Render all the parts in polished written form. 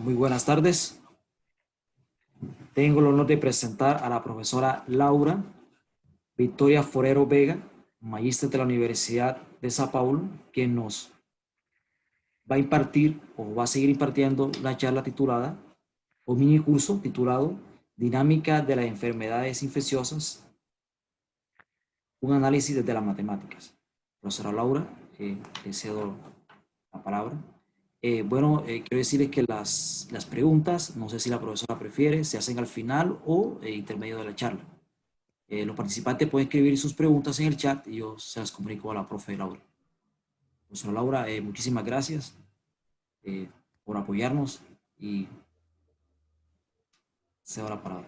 Muy buenas tardes. Tengo el honor de presentar a la profesora Laura Victoria Forero Vega, magíster de la Universidad de Sao Paulo, quien nos va a impartir o va a seguir impartiendo la charla titulada o mini curso titulado Dinámica de las enfermedades infecciosas, un análisis desde las matemáticas. Profesora Laura, le cedo la palabra. Quiero decirles que las preguntas, no sé si la profesora prefiere, se hacen al final o intermedio de la charla. Los participantes pueden escribir sus preguntas en el chat y yo se las comunico a la profe Laura. Profesora Laura, muchísimas gracias por apoyarnos y cedo la palabra.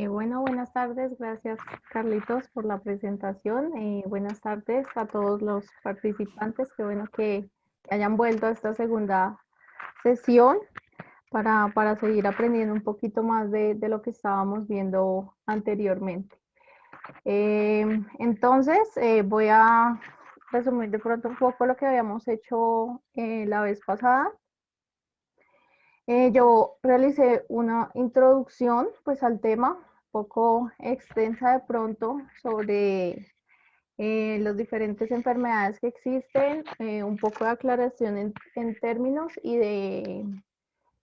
Buenas tardes. Gracias, Carlitos, por la presentación. Buenas tardes a todos los participantes. Qué bueno que hayan vuelto a esta segunda sesión para seguir aprendiendo un poquito más de lo que estábamos viendo anteriormente. Voy a resumir de pronto un poco lo que habíamos hecho la vez pasada. Yo realicé una introducción pues al tema, un poco extensa de pronto, sobre las diferentes enfermedades que existen, un poco de aclaración en términos y de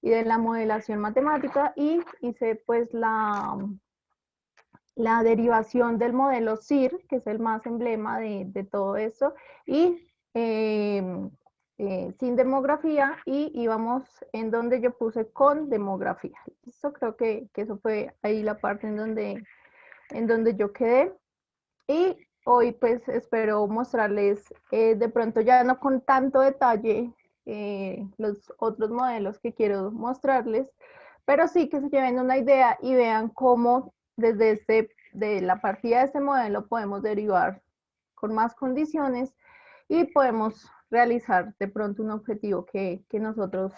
la modelación matemática, y hice pues la derivación del modelo CIR, que es el más emblema de todo eso, y sin demografía, y íbamos en donde yo puse con demografía. Eso creo que eso fue ahí la parte en donde yo quedé. Y hoy pues espero mostrarles de pronto ya no con tanto detalle los otros modelos que quiero mostrarles, pero sí que se lleven una idea y vean cómo de la partida de este modelo podemos derivar con más condiciones y podemos realizar de pronto un objetivo que nosotros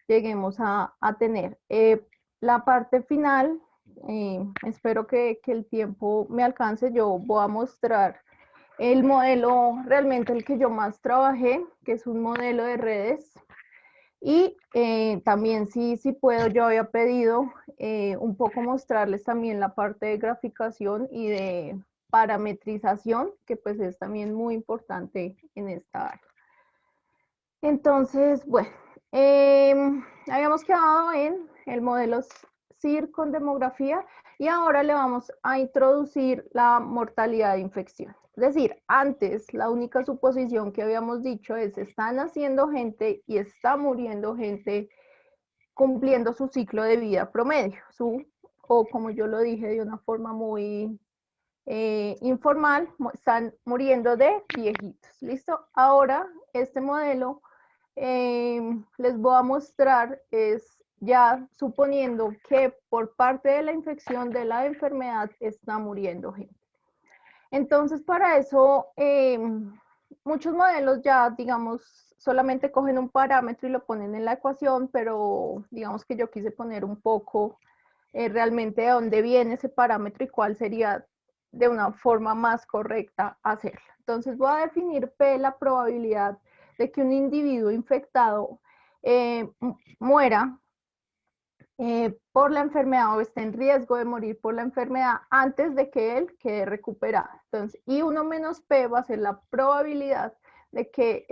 lleguemos a tener. La parte final, espero que el tiempo me alcance. Yo voy a mostrar el modelo, realmente el que yo más trabajé, que es un modelo de redes. Y también si puedo, yo había pedido un poco mostrarles también la parte de graficación y de parametrización, que pues es también muy importante en esta área. Entonces, bueno, habíamos quedado en el modelo CIR con demografía y ahora le vamos a introducir la mortalidad de infección. Es decir, antes la única suposición que habíamos dicho es está naciendo gente y está muriendo gente cumpliendo su ciclo de vida promedio, o como yo lo dije de una forma muy informal, están muriendo de viejitos. ¿Listo? Ahora este modelo les voy a mostrar es ya suponiendo que por parte de la infección de la enfermedad está muriendo gente. Entonces, para eso, muchos modelos ya, digamos, solamente cogen un parámetro y lo ponen en la ecuación, pero digamos que yo quise poner un poco realmente de dónde viene ese parámetro y cuál sería de una forma más correcta hacerlo. Entonces, voy a definir P, la probabilidad de que un individuo infectado muera por la enfermedad o esté en riesgo de morir por la enfermedad antes de que él quede recuperado. Entonces, I1 menos P va a ser la probabilidad de que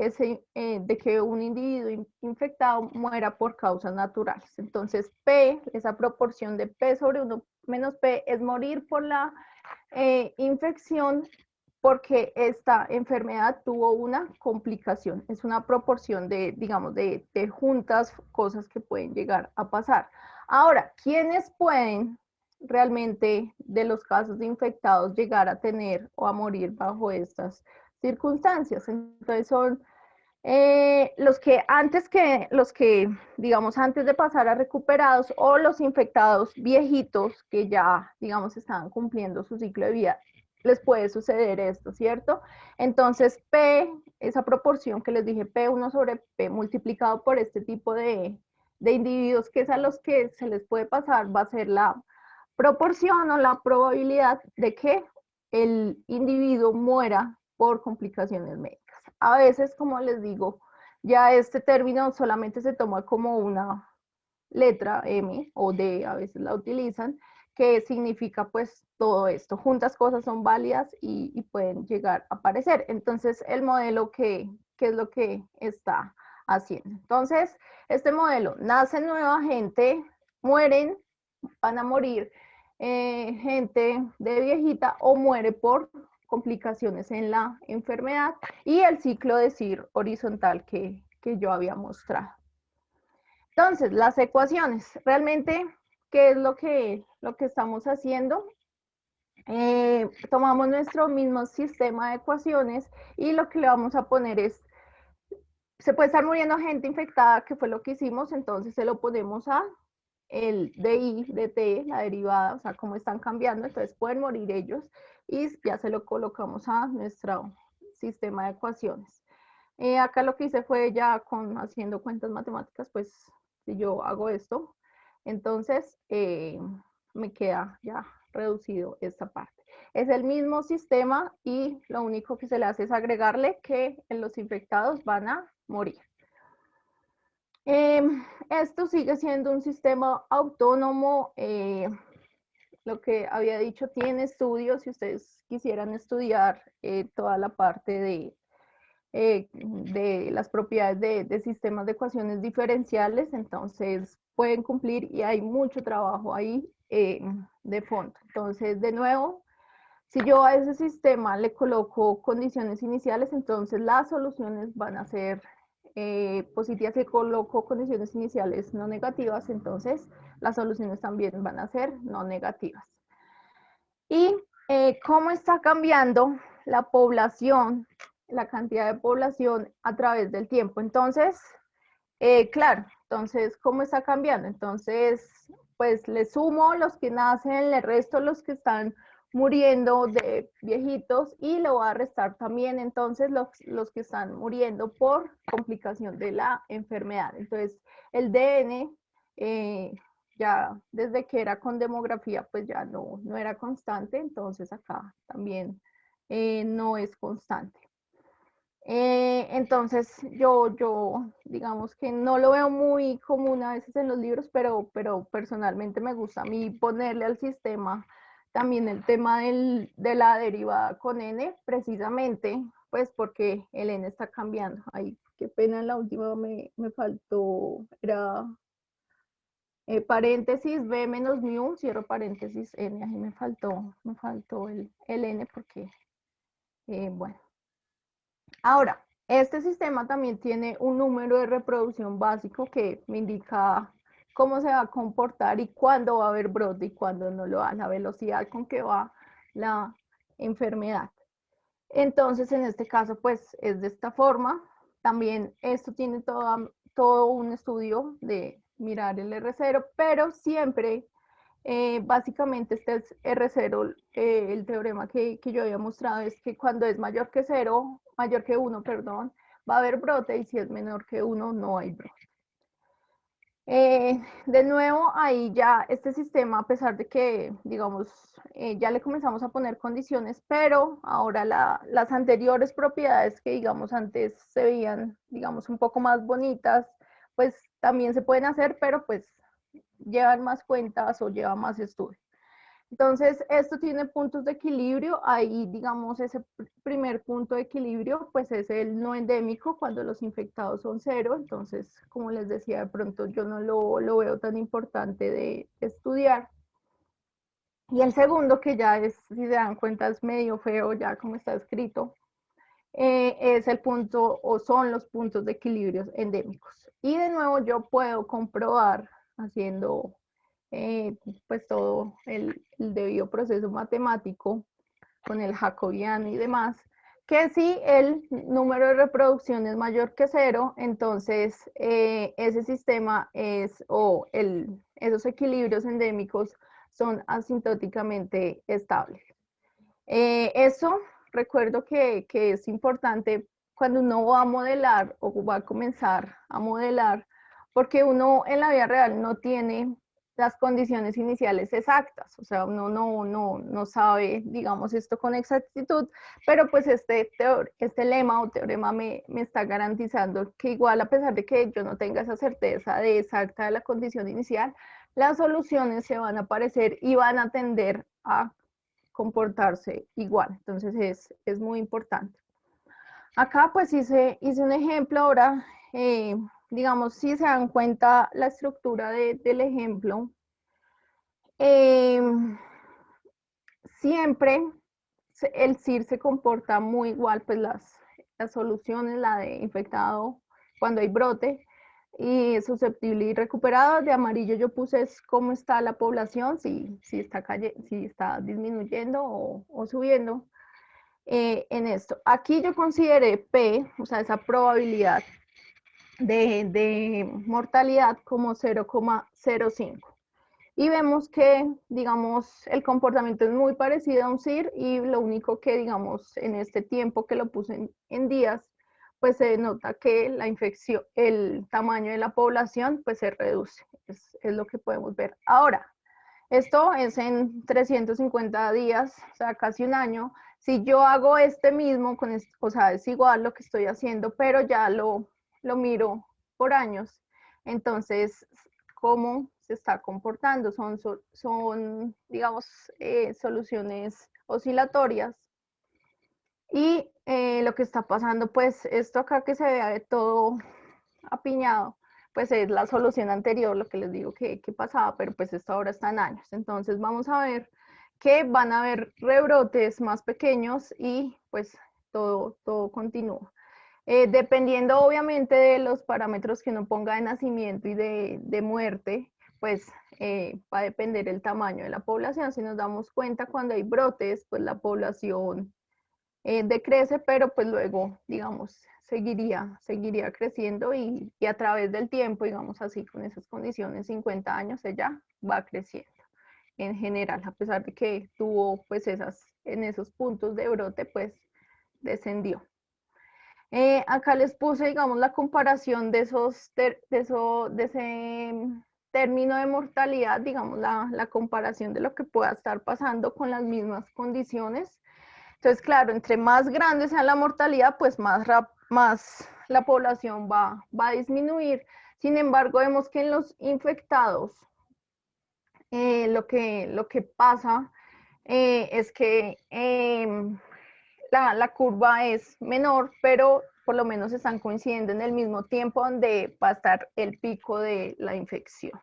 un individuo infectado muera por causas naturales. Entonces, P, esa proporción de P sobre 1 menos P es morir por la infección porque esta enfermedad tuvo una complicación. Es una proporción de, digamos, de juntas cosas que pueden llegar a pasar. Ahora, ¿quiénes pueden realmente de los casos de infectados llegar a tener o a morir bajo estas circunstancias? Entonces son los que, digamos, antes de pasar a recuperados o los infectados viejitos que ya, digamos, estaban cumpliendo su ciclo de vida, les puede suceder esto, ¿cierto? Entonces, P, esa proporción que les dije, P1 sobre P multiplicado por este tipo de individuos que es a los que se les puede pasar, va a ser la proporción o la probabilidad de que el individuo muera por complicaciones médicas. A veces, como les digo, ya este término solamente se toma como letra M o D, a veces la utilizan, que significa pues todo esto. Juntas cosas son válidas y pueden llegar a aparecer. Entonces, el modelo, ¿qué es lo que está haciendo? Entonces, este modelo, nace nueva gente, mueren, van a morir gente de viejita o muere por complicaciones en la enfermedad y el ciclo de CIR horizontal que yo había mostrado. Entonces, las ecuaciones, realmente, ¿qué es lo que estamos haciendo? Tomamos nuestro mismo sistema de ecuaciones y lo que le vamos a poner es, se puede estar muriendo gente infectada, que fue lo que hicimos, entonces se lo ponemos a el DI, DT, la derivada, o sea, cómo están cambiando, entonces pueden morir ellos y ya se lo colocamos a nuestro sistema de ecuaciones. Acá lo que hice fue ya haciendo cuentas matemáticas, pues si yo hago esto, entonces me queda ya reducido esta parte. Es el mismo sistema y lo único que se le hace es agregarle que los infectados van a morir. Esto sigue siendo un sistema autónomo. Lo que había dicho tiene estudios, si ustedes quisieran estudiar toda la parte de las propiedades de sistemas de ecuaciones diferenciales, entonces pueden cumplir y hay mucho trabajo ahí de fondo. Entonces, de nuevo, si yo a ese sistema le coloco condiciones iniciales, entonces las soluciones van a ser positivas. Si coloco condiciones iniciales no negativas, entonces las soluciones también van a ser no negativas. Y cómo está cambiando la población, la cantidad de población a través del tiempo. Entonces, claro, entonces, ¿cómo está cambiando? Entonces, pues le sumo los que nacen, le resto los que están muriendo de viejitos y le voy a restar también entonces los que están muriendo por complicación de la enfermedad. Entonces, el DN, ya desde que era con demografía, pues ya no era constante, entonces acá también no es constante. Entonces yo digamos que no lo veo muy común a veces en los libros, pero personalmente me gusta a mí ponerle al sistema también el tema de la derivada con n, precisamente pues porque el n está cambiando. Ay, qué pena, en la última me faltó, era paréntesis b menos mu, cierro paréntesis n, ahí me faltó el n porque, bueno. Ahora, este sistema también tiene un número de reproducción básico que me indica cómo se va a comportar y cuándo va a haber brote y cuándo no lo va, la velocidad con que va la enfermedad. Entonces, en este caso, pues es de esta forma. También esto tiene todo un estudio de mirar el R0, pero siempre, básicamente este es R0, el teorema que yo había mostrado es que cuando es mayor que 0, mayor que 1, perdón, va a haber brote y si es menor que 1, no hay brote. De nuevo, ahí ya este sistema, a pesar de que, digamos, ya le comenzamos a poner condiciones, pero ahora las anteriores propiedades que, digamos, antes se veían, digamos, un poco más bonitas, pues también se pueden hacer, pero pues llevan más cuentas o llevan más estudio. Entonces, esto tiene puntos de equilibrio. Ahí, digamos, ese primer punto de equilibrio, pues es el no endémico, cuando los infectados son 0. Entonces, como les decía, de pronto yo no lo veo tan importante de estudiar. Y el segundo, que ya es, si se dan cuenta, es medio feo ya como está escrito, es el punto o son los puntos de equilibrio endémicos. Y de nuevo yo puedo comprobar haciendo pues todo el debido proceso matemático con el jacobiano y demás, que si el número de reproducción es mayor que 0, entonces ese sistema es, esos equilibrios endémicos son asintóticamente estables. Eso recuerdo que es importante cuando uno va a modelar o va a comenzar a modelar, porque uno en la vida real no tiene las condiciones iniciales exactas, o sea, uno no sabe, digamos, esto con exactitud, pero pues este lema o teorema me está garantizando que igual, a pesar de que yo no tenga esa certeza de exacta de la condición inicial, las soluciones se van a aparecer y van a tender a comportarse igual. Entonces es muy importante. Acá pues hice un ejemplo ahora, digamos, si se dan cuenta la estructura del ejemplo, siempre el CIR se comporta muy igual, pues las soluciones, la de infectado cuando hay brote, y susceptible y recuperado. De amarillo yo puse es cómo está la población, si está disminuyendo o subiendo en esto. Aquí yo consideré P, o sea, esa probabilidad de mortalidad como 0,05. Y vemos que, digamos, el comportamiento es muy parecido a un CIR y lo único que, digamos, en este tiempo que lo puse en días, pues se nota que la infección, el tamaño de la población, pues se reduce. Es lo que podemos ver. Ahora, esto es en 350 días, o sea, casi un año. Si yo hago este mismo, o sea, es igual lo que estoy haciendo, pero ya lo miro por años. Entonces, ¿cómo se está comportando? Son digamos, soluciones oscilatorias. Y lo que está pasando, pues, esto acá que se vea todo apiñado, pues es la solución anterior, lo que les digo que pasaba, pero pues esto ahora está en años. Entonces vamos a ver que van a haber rebrotes más pequeños y pues todo continúa. Dependiendo obviamente de los parámetros que uno ponga de nacimiento y de muerte, pues va a depender el tamaño de la población. Si nos damos cuenta, cuando hay brotes, pues la población decrece, pero pues luego, digamos, seguiría creciendo y a través del tiempo, digamos así, con esas condiciones, 50 años ella va creciendo en general, a pesar de que tuvo pues en esos puntos de brote, pues descendió. Acá les puse, digamos, la comparación de ese término de mortalidad, digamos, la comparación de lo que pueda estar pasando con las mismas condiciones. Entonces, claro, entre más grande sea la mortalidad, pues más la población va a disminuir. Sin embargo, vemos que en los infectados, lo que pasa es que la curva es menor, pero por lo menos están coincidiendo en el mismo tiempo donde va a estar el pico de la infección.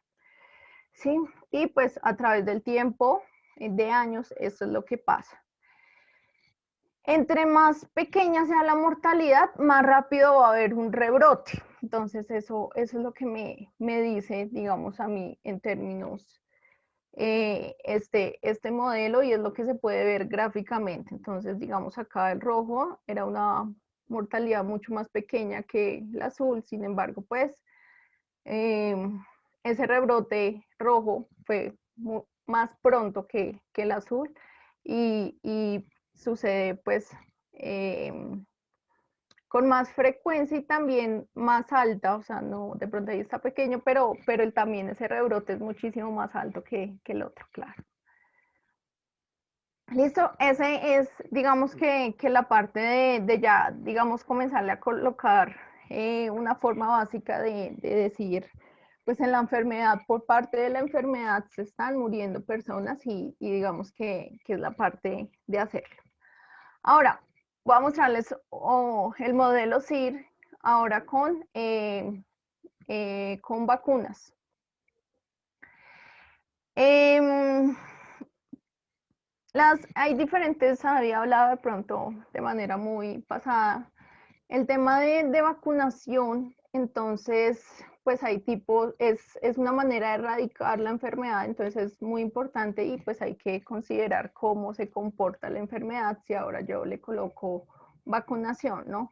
¿Sí? Y pues a través del tiempo, de años, eso es lo que pasa. Entre más pequeña sea la mortalidad, más rápido va a haber un rebrote. Entonces eso es lo que me dice, digamos, a mí en términos este modelo, y es lo que se puede ver gráficamente. Entonces, digamos, acá el rojo era una mortalidad mucho más pequeña que el azul. Sin embargo, pues ese rebrote rojo fue más pronto que el azul y sucede pues con más frecuencia y también más alta, o sea, no, de pronto ahí está pequeño, pero también ese rebrote es muchísimo más alto que el otro, claro. Listo, ese es, digamos que la parte de ya, digamos, comenzarle a colocar una forma básica de decir, pues en la enfermedad, por parte de la enfermedad se están muriendo personas y digamos que es la parte de hacerlo. Ahora, voy a mostrarles el modelo CIR ahora con vacunas. Hay diferentes, había hablado de pronto de manera muy pasada, el tema de vacunación. Entonces, pues hay tipos, es una manera de erradicar la enfermedad, entonces es muy importante y pues hay que considerar cómo se comporta la enfermedad si ahora yo le coloco vacunación, ¿no?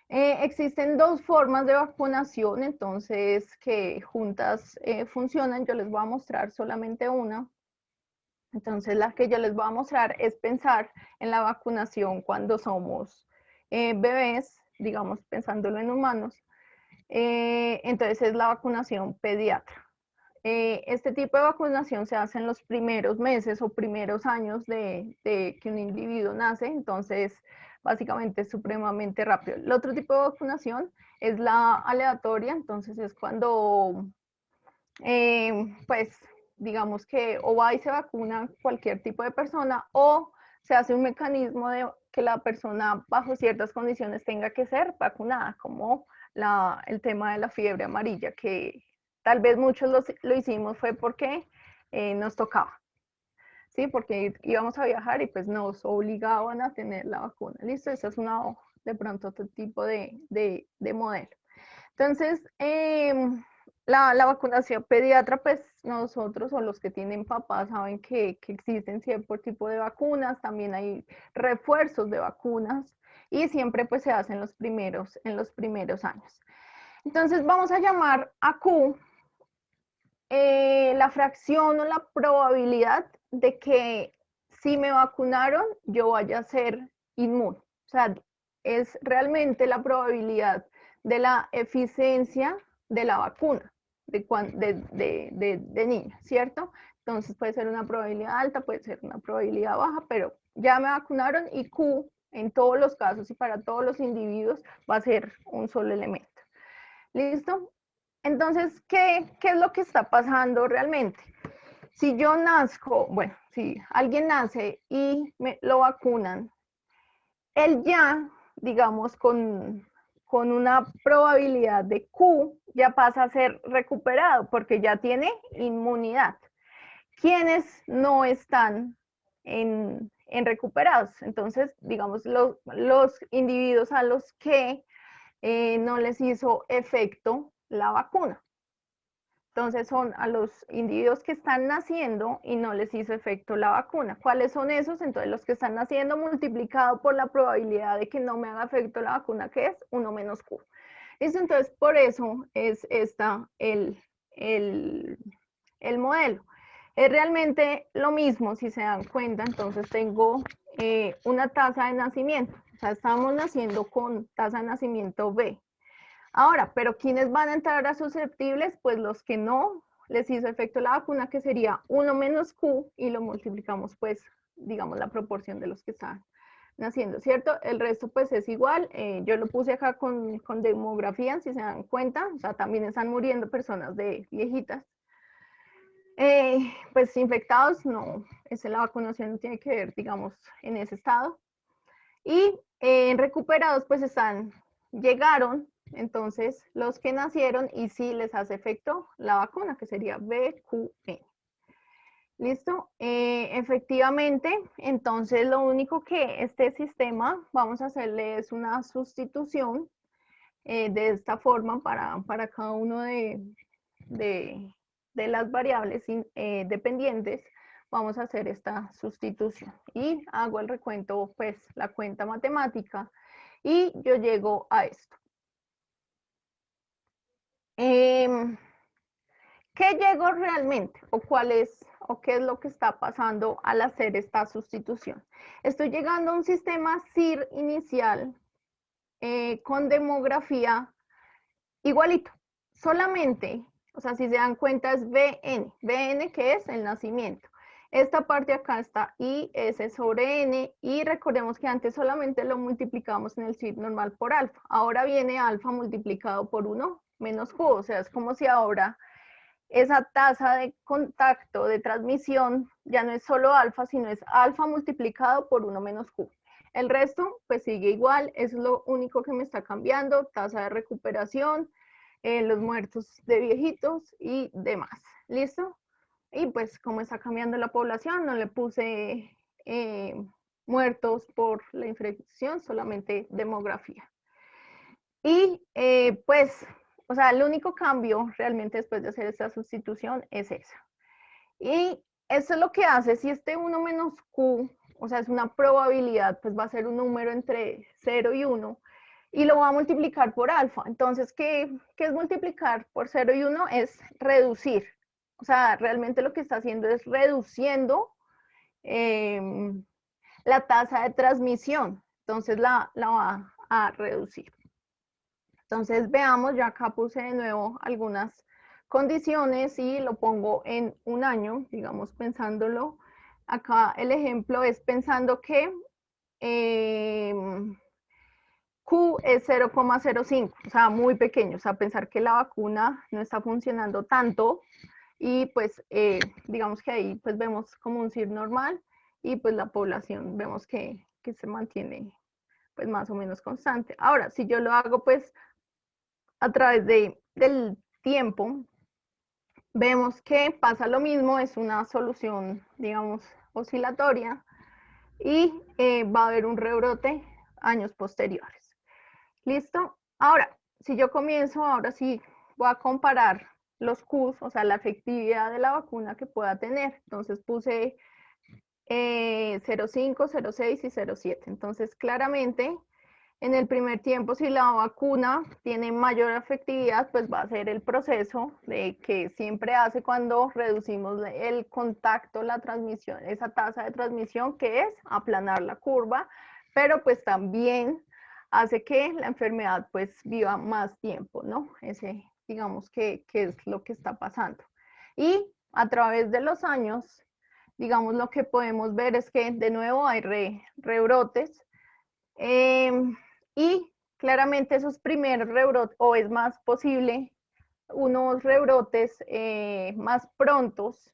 Existen dos formas de vacunación, entonces, que juntas funcionan. Yo les voy a mostrar solamente una. Entonces, la que yo les voy a mostrar es pensar en la vacunación cuando somos bebés, digamos, pensándolo en humanos. Entonces, es la vacunación pediatra. este tipo de vacunación se hace en los primeros meses o primeros años de que un individuo nace, entonces básicamente es supremamente rápido. El otro tipo de vacunación es la aleatoria, entonces es cuando, pues, digamos que o va y se vacuna cualquier tipo de persona o se hace un mecanismo de que la persona bajo ciertas condiciones tenga que ser vacunada, como el tema de la fiebre amarilla, que tal vez muchos lo hicimos fue porque nos tocaba, ¿sí? Porque íbamos a viajar y pues nos obligaban a tener la vacuna. ¿Listo? Esa es de pronto otro tipo de modelo. Entonces, la vacunación pediatra, pues nosotros o los que tienen papás saben que existen cierto tipo de vacunas, también hay refuerzos de vacunas y siempre pues se hacen en los primeros años. Entonces vamos a llamar a Q la fracción o la probabilidad de que si me vacunaron yo vaya a ser inmune. O sea, es realmente la probabilidad de la eficiencia de la vacuna de niños, ¿cierto? Entonces puede ser una probabilidad alta, puede ser una probabilidad baja, pero ya me vacunaron y Q en todos los casos y para todos los individuos va a ser un solo elemento. ¿Listo? Entonces, ¿qué es lo que está pasando realmente? Si yo nazco, bueno, si alguien nace y lo vacunan, él ya, digamos, con una probabilidad de Q, ya pasa a ser recuperado porque ya tiene inmunidad. ¿Quiénes no están en recuperados? Entonces, digamos, los individuos a los que no les hizo efecto la vacuna. Entonces son a los individuos que están naciendo y no les hizo efecto la vacuna. ¿Cuáles son esos? Entonces los que están naciendo multiplicado por la probabilidad de que no me haga efecto la vacuna, que es 1 menos Q. ¿Listo? Entonces por eso es el modelo. Es realmente lo mismo, si se dan cuenta, entonces tengo una tasa de nacimiento. O sea, estamos naciendo con tasa de nacimiento B. Ahora, pero ¿quiénes van a entrar a susceptibles? Pues los que no les hizo efecto la vacuna, que sería 1 menos Q, y lo multiplicamos, pues, digamos, la proporción de los que están naciendo, ¿cierto? El resto, pues, es igual. Yo lo puse acá con demografía, si se dan cuenta. O sea, también están muriendo personas de viejitas. Pues, infectados, no. La vacunación no tiene que ver, digamos, en ese estado. Y recuperados, pues, llegaron, entonces, los que nacieron y sí les hace efecto la vacuna, que sería BQN. ¿Listo? Efectivamente, entonces lo único que este sistema vamos a hacerle es una sustitución de esta forma para cada uno de las variables dependientes. Vamos a hacer esta sustitución y hago el recuento, pues la cuenta matemática y yo llego a esto. ¿Qué llego realmente? ¿O qué es lo que está pasando al hacer esta sustitución? Estoy llegando a un sistema CIR inicial con demografía igualito. Solamente, o sea, si se dan cuenta es BN. BN que es el nacimiento. Esta parte acá está IS sobre N y recordemos que antes solamente lo multiplicamos en el CIR normal por alfa. Ahora viene alfa multiplicado por 1 menos Q, o sea, es como si ahora esa tasa de contacto, de transmisión, ya no es solo alfa, sino es alfa multiplicado por 1 menos Q. El resto, pues sigue igual, es lo único que me está cambiando, tasa de recuperación, los muertos de viejitos y demás. ¿Listo? Y pues como está cambiando la población, no le puse muertos por la infección, solamente demografía. Y pues, o sea, el único cambio realmente después de hacer esta sustitución es esa. Y eso es lo que hace, si este 1 menos Q, o sea, es una probabilidad, pues va a ser un número entre 0 y 1, y lo va a multiplicar por alfa. Entonces, ¿qué es multiplicar por 0 y 1? Es reducir. O sea, realmente lo que está haciendo es reduciendo la tasa de transmisión. Entonces, la va a reducir. Entonces, veamos, yo acá puse de nuevo algunas condiciones y lo pongo en un año, digamos, pensándolo. Acá el ejemplo es pensando que Q es 0,05, o sea, muy pequeño, o sea, pensar que la vacuna no está funcionando tanto y pues digamos que ahí pues vemos como un CIR normal y pues la población vemos que se mantiene pues más o menos constante. Ahora, si yo lo hago pues a través del tiempo, vemos que pasa lo mismo, es una solución, digamos, oscilatoria y va a haber un rebrote años posteriores. ¿Listo? Ahora, si yo comienzo, ahora sí voy a comparar los Qs, o sea, la efectividad de la vacuna que pueda tener. Entonces puse 0,5, 0,6 y 0,7. Entonces, claramente, en el primer tiempo, si la vacuna tiene mayor efectividad, pues va a ser el proceso de que siempre hace cuando reducimos el contacto, la transmisión, esa tasa de transmisión que es aplanar la curva, pero pues también hace que la enfermedad pues viva más tiempo, ¿no? Ese, digamos que es lo que está pasando. Y a través de los años, digamos, lo que podemos ver es que de nuevo hay rebrotes. Y claramente esos primeros rebrotes, o es más posible, unos rebrotes más prontos,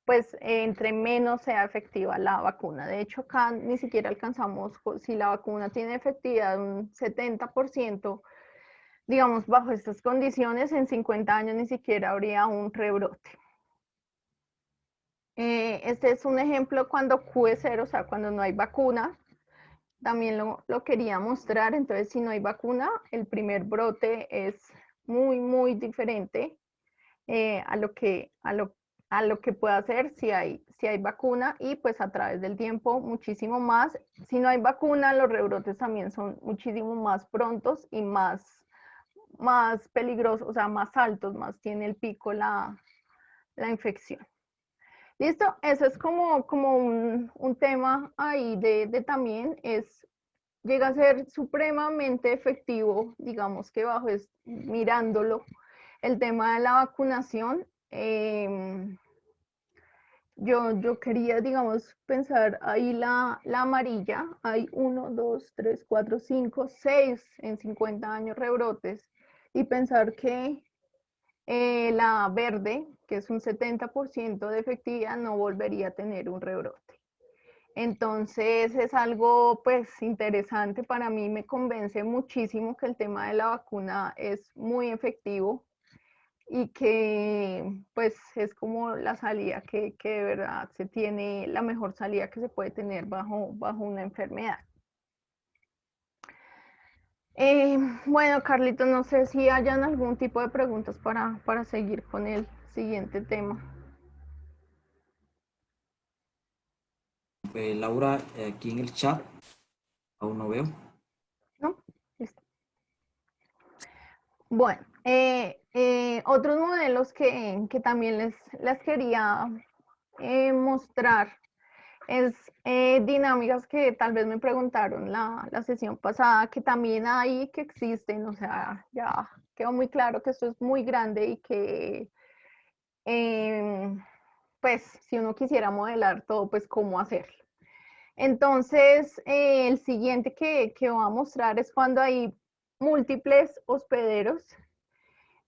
pues entre menos sea efectiva la vacuna. De hecho, acá ni siquiera alcanzamos, si la vacuna tiene efectividad un 70%, digamos, bajo estas condiciones, en 50 años ni siquiera habría un rebrote. Este es un ejemplo cuando Q es 0, o sea, cuando no hay vacuna. También lo quería mostrar, entonces si no hay vacuna, el primer brote es muy, muy diferente a lo que puede hacer si hay vacuna y pues a través del tiempo muchísimo más. Si no hay vacuna, los rebrotes también son muchísimo más prontos y más peligrosos, o sea, más altos, más tiene el pico la infección. Listo, eso es como un tema ahí de también es llega a ser supremamente efectivo, digamos que bajo es mirándolo, el tema de la vacunación. Yo quería, digamos, pensar ahí la amarilla, hay 1, 2, 3, 4, 5, 6 en 50 años rebrotes, y pensar que la verde, que es un 70% de efectividad, no volvería a tener un rebrote. Entonces es algo pues interesante, para mí me convence muchísimo que el tema de la vacuna es muy efectivo y que pues es como la salida que de verdad se tiene, la mejor salida que se puede tener bajo una enfermedad. Bueno, Carlito, no sé si hayan algún tipo de preguntas para seguir con el siguiente tema. Laura, aquí en el chat, aún no veo. ¿No? Listo. Bueno, otros modelos que también les quería mostrar es dinámicas que tal vez me preguntaron la sesión pasada, que también hay, que existen, o sea, ya quedó muy claro que esto es muy grande y que, pues, si uno quisiera modelar todo, pues, cómo hacerlo. Entonces, el siguiente que voy a mostrar es cuando hay múltiples hospederos.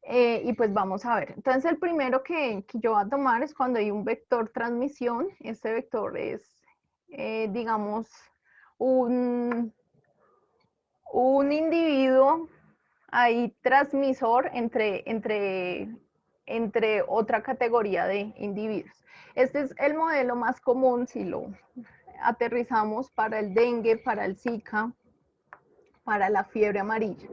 Y pues vamos a ver. Entonces el primero que yo voy a tomar es cuando hay un vector transmisión. Este vector es, digamos, un individuo ahí transmisor entre otra categoría de individuos. Este es el modelo más común si lo aterrizamos para el dengue, para el Zika, para la fiebre amarilla.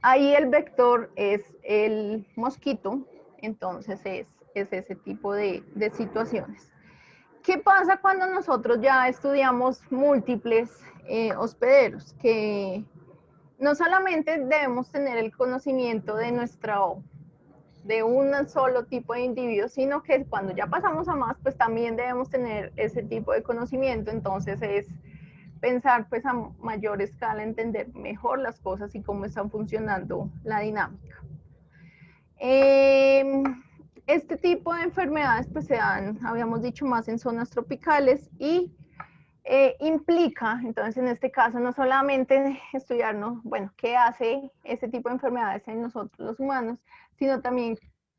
Ahí el vector es el mosquito, entonces es ese tipo de situaciones. ¿Qué pasa cuando nosotros ya estudiamos múltiples hospederos? Que no solamente debemos tener el conocimiento de un solo tipo de individuo, sino que cuando ya pasamos a más, pues también debemos tener ese tipo de conocimiento. Entonces es pensar pues a mayor escala, entender mejor las cosas y cómo están funcionando la dinámica. Este tipo de enfermedades pues se dan, habíamos dicho, más en zonas tropicales y implica, entonces en este caso, no solamente estudiarnos, bueno, qué hace este tipo de enfermedades en nosotros los humanos, sino también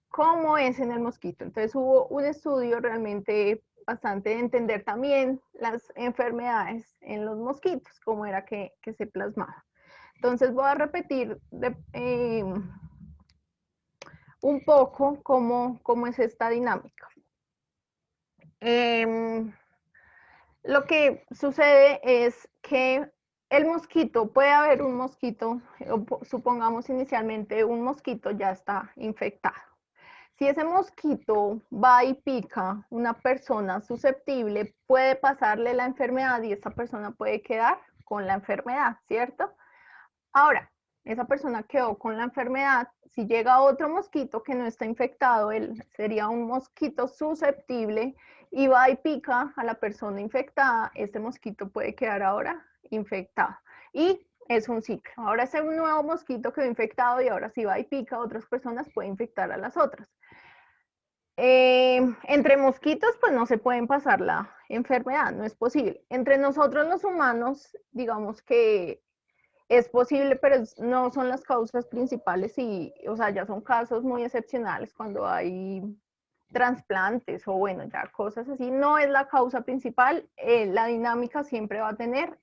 cómo es en el mosquito. Entonces hubo un estudio realmente bastante de entender también las enfermedades en los mosquitos, cómo era que se plasmaba. Entonces voy a repetir un poco cómo es esta dinámica. Lo que sucede es que el mosquito, puede haber un mosquito, supongamos inicialmente un mosquito ya está infectado. Si ese mosquito va y pica una persona susceptible, puede pasarle la enfermedad y esa persona puede quedar con la enfermedad, ¿cierto? Ahora, esa persona quedó con la enfermedad, si llega otro mosquito que no está infectado, él sería un mosquito susceptible y va y pica a la persona infectada, este mosquito puede quedar ahora infectado. Y es un ciclo. Ahora es un nuevo mosquito quedó infectado y ahora si va y pica a otras personas puede infectar a las otras. Entre mosquitos pues no se pueden pasar la enfermedad, no es posible. Entre nosotros los humanos, digamos que es posible, pero no son las causas principales y, o sea, ya son casos muy excepcionales cuando hay trasplantes o bueno, ya cosas así. No es la causa principal, la dinámica siempre va a tener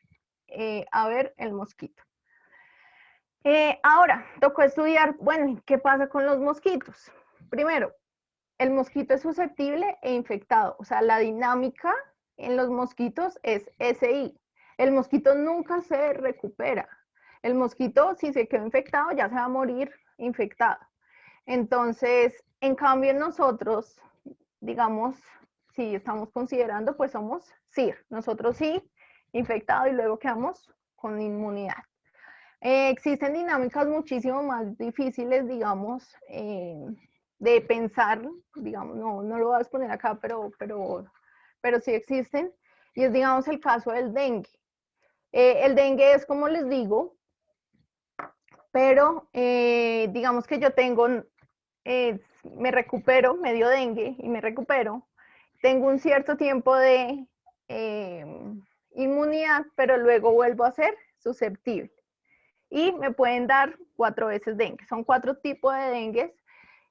a ver el mosquito. Ahora, tocó estudiar, bueno, ¿qué pasa con los mosquitos? Primero, el mosquito es susceptible e infectado, o sea, la dinámica en los mosquitos es SI. El mosquito nunca se recupera. El mosquito, si se quedó infectado, ya se va a morir infectado. Entonces, en cambio, nosotros, digamos, si estamos considerando, pues somos SIR. Nosotros sí, infectado y luego quedamos con inmunidad. Existen dinámicas muchísimo más difíciles, digamos, de pensar, digamos, no lo voy a exponer acá, pero sí existen, y es, digamos, el caso del dengue. El dengue es, como les digo, pero digamos que yo tengo, me recupero, me dio dengue y me recupero, tengo un cierto tiempo de inmunidad, pero luego vuelvo a ser susceptible. Y me pueden dar 4 veces dengue. Son 4 tipos de dengues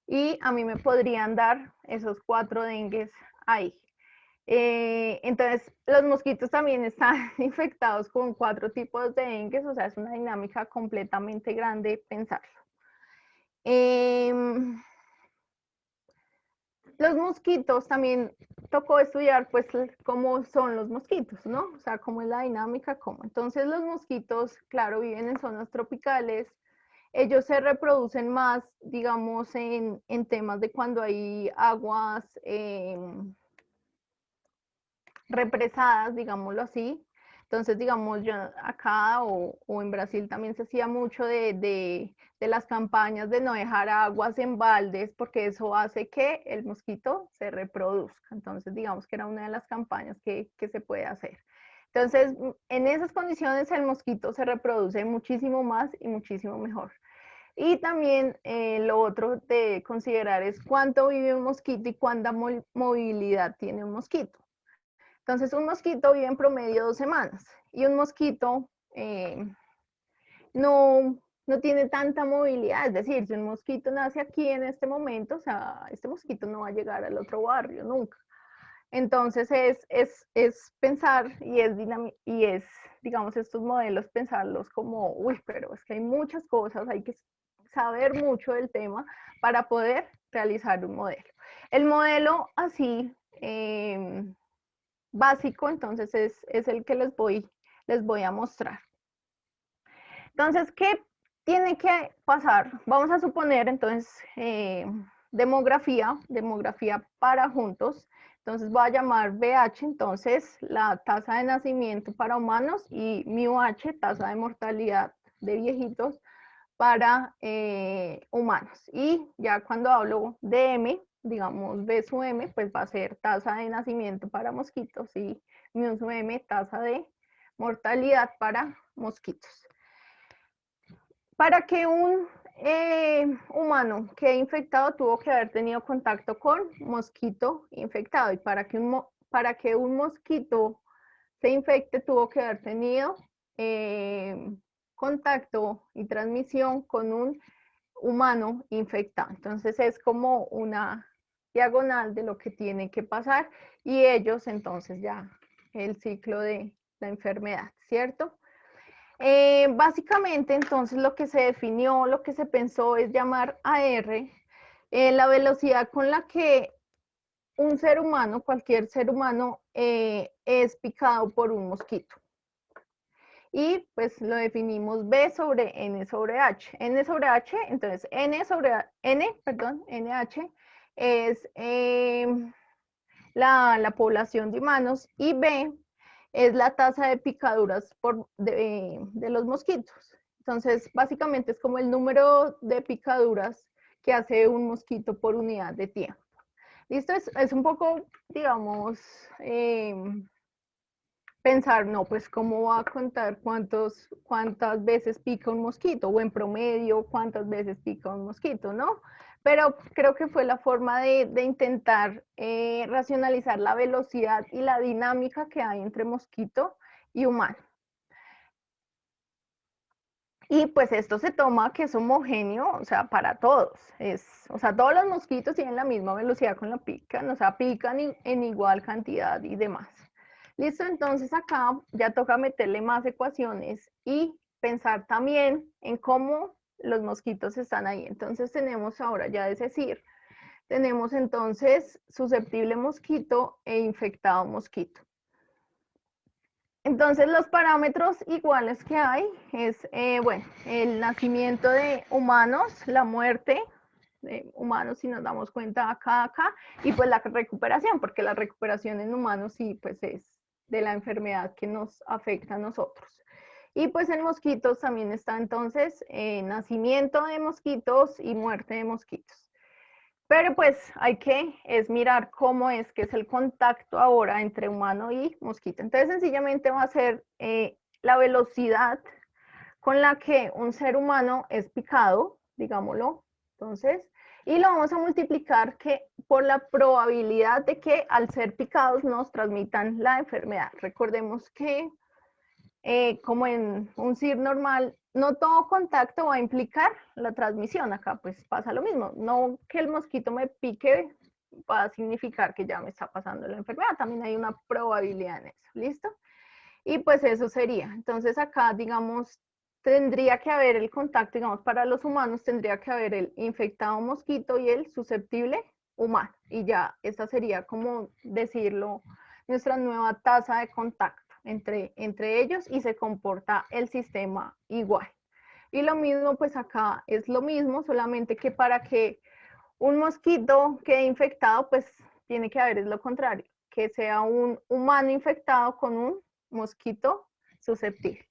y a mí me podrían dar esos 4 dengues ahí. Entonces, los mosquitos también están infectados con 4 tipos de dengues, o sea, es una dinámica completamente grande pensarlo. Los mosquitos también tocó estudiar, pues, cómo son los mosquitos, ¿no? O sea, cómo es la dinámica, cómo. Entonces, los mosquitos, claro, viven en zonas tropicales. Ellos se reproducen más, digamos, en temas de cuando hay aguas represadas, digámoslo así. Entonces, digamos, yo acá o en Brasil también se hacía mucho de las campañas de no dejar aguas en baldes, porque eso hace que el mosquito se reproduzca. Entonces, digamos que era una de las campañas que se puede hacer. Entonces, en esas condiciones el mosquito se reproduce muchísimo más y muchísimo mejor. Y también lo otro de considerar es cuánto vive un mosquito y cuánta movilidad tiene un mosquito. Entonces, un mosquito vive en promedio 2 semanas y un mosquito no tiene tanta movilidad. Es decir, si un mosquito nace aquí en este momento, o sea, este mosquito no va a llegar al otro barrio nunca. Entonces, es pensar y es, digamos, estos modelos, pensarlos como, uy, pero es que hay muchas cosas, hay que saber mucho del tema para poder realizar un modelo. El modelo así, básico, entonces es el que les voy a mostrar. Entonces, ¿qué tiene que pasar? Vamos a suponer, entonces, demografía para juntos. Entonces, voy a llamar BH, entonces, la tasa de nacimiento para humanos y μH, tasa de mortalidad de viejitos para humanos. Y ya cuando hablo de M, digamos B sub M, pues va a ser tasa de nacimiento para mosquitos y mu sub M, tasa de mortalidad para mosquitos. Para que un humano que infectado tuvo que haber tenido contacto con mosquito infectado, y para que un mosquito se infecte tuvo que haber tenido contacto y transmisión con un humano infectado. Entonces es como una diagonal de lo que tiene que pasar, y ellos entonces ya el ciclo de la enfermedad, ¿cierto? Básicamente entonces lo que se definió, lo que se pensó es llamar AR la velocidad con la que un ser humano, cualquier ser humano, es picado por un mosquito. Y pues lo definimos B sobre N sobre H. N sobre H, entonces NH es la población de humanos, y B es la tasa de picaduras de los mosquitos. Entonces, básicamente es como el número de picaduras que hace un mosquito por unidad de tiempo. ¿Listo? Es un poco, digamos, pensar, no, pues cómo va a contar cuántas veces pica un mosquito, o en promedio cuántas veces pica un mosquito, ¿no? Pero creo que fue la forma de intentar racionalizar la velocidad y la dinámica que hay entre mosquito y humano. Y pues esto se toma que es homogéneo, o sea, para todos. O sea, todos los mosquitos tienen la misma velocidad con la pican, o sea, pican en igual cantidad y demás. Listo, entonces acá ya toca meterle más ecuaciones y pensar también en cómo los mosquitos están ahí. Entonces tenemos ahora ya, es decir, tenemos entonces susceptible mosquito e infectado mosquito. Entonces los parámetros iguales que hay es, bueno, el nacimiento de humanos, la muerte de humanos, si nos damos cuenta acá, y pues la recuperación, porque la recuperación en humanos sí, pues es de la enfermedad que nos afecta a nosotros. Y pues en mosquitos también está entonces nacimiento de mosquitos y muerte de mosquitos. Pero pues hay que mirar cómo es que es el contacto ahora entre humano y mosquito. Entonces sencillamente va a ser la velocidad con la que un ser humano es picado, digámoslo. Entonces, y lo vamos a multiplicar por la probabilidad de que al ser picados nos transmitan la enfermedad. Recordemos que como en un CIR normal, no todo contacto va a implicar la transmisión. Acá pues pasa lo mismo. No que el mosquito me pique va a significar que ya me está pasando la enfermedad. También hay una probabilidad en eso. ¿Listo? Y pues eso sería. Entonces acá, digamos, tendría que haber el contacto, digamos, para los humanos tendría que haber el infectado mosquito y el susceptible humano. Y ya, esta sería como decirlo, nuestra nueva tasa de contacto entre ellos, y se comporta el sistema igual. Y lo mismo, pues acá es lo mismo, solamente que para que un mosquito quede infectado, pues tiene que haber es lo contrario, que sea un humano infectado con un mosquito susceptible.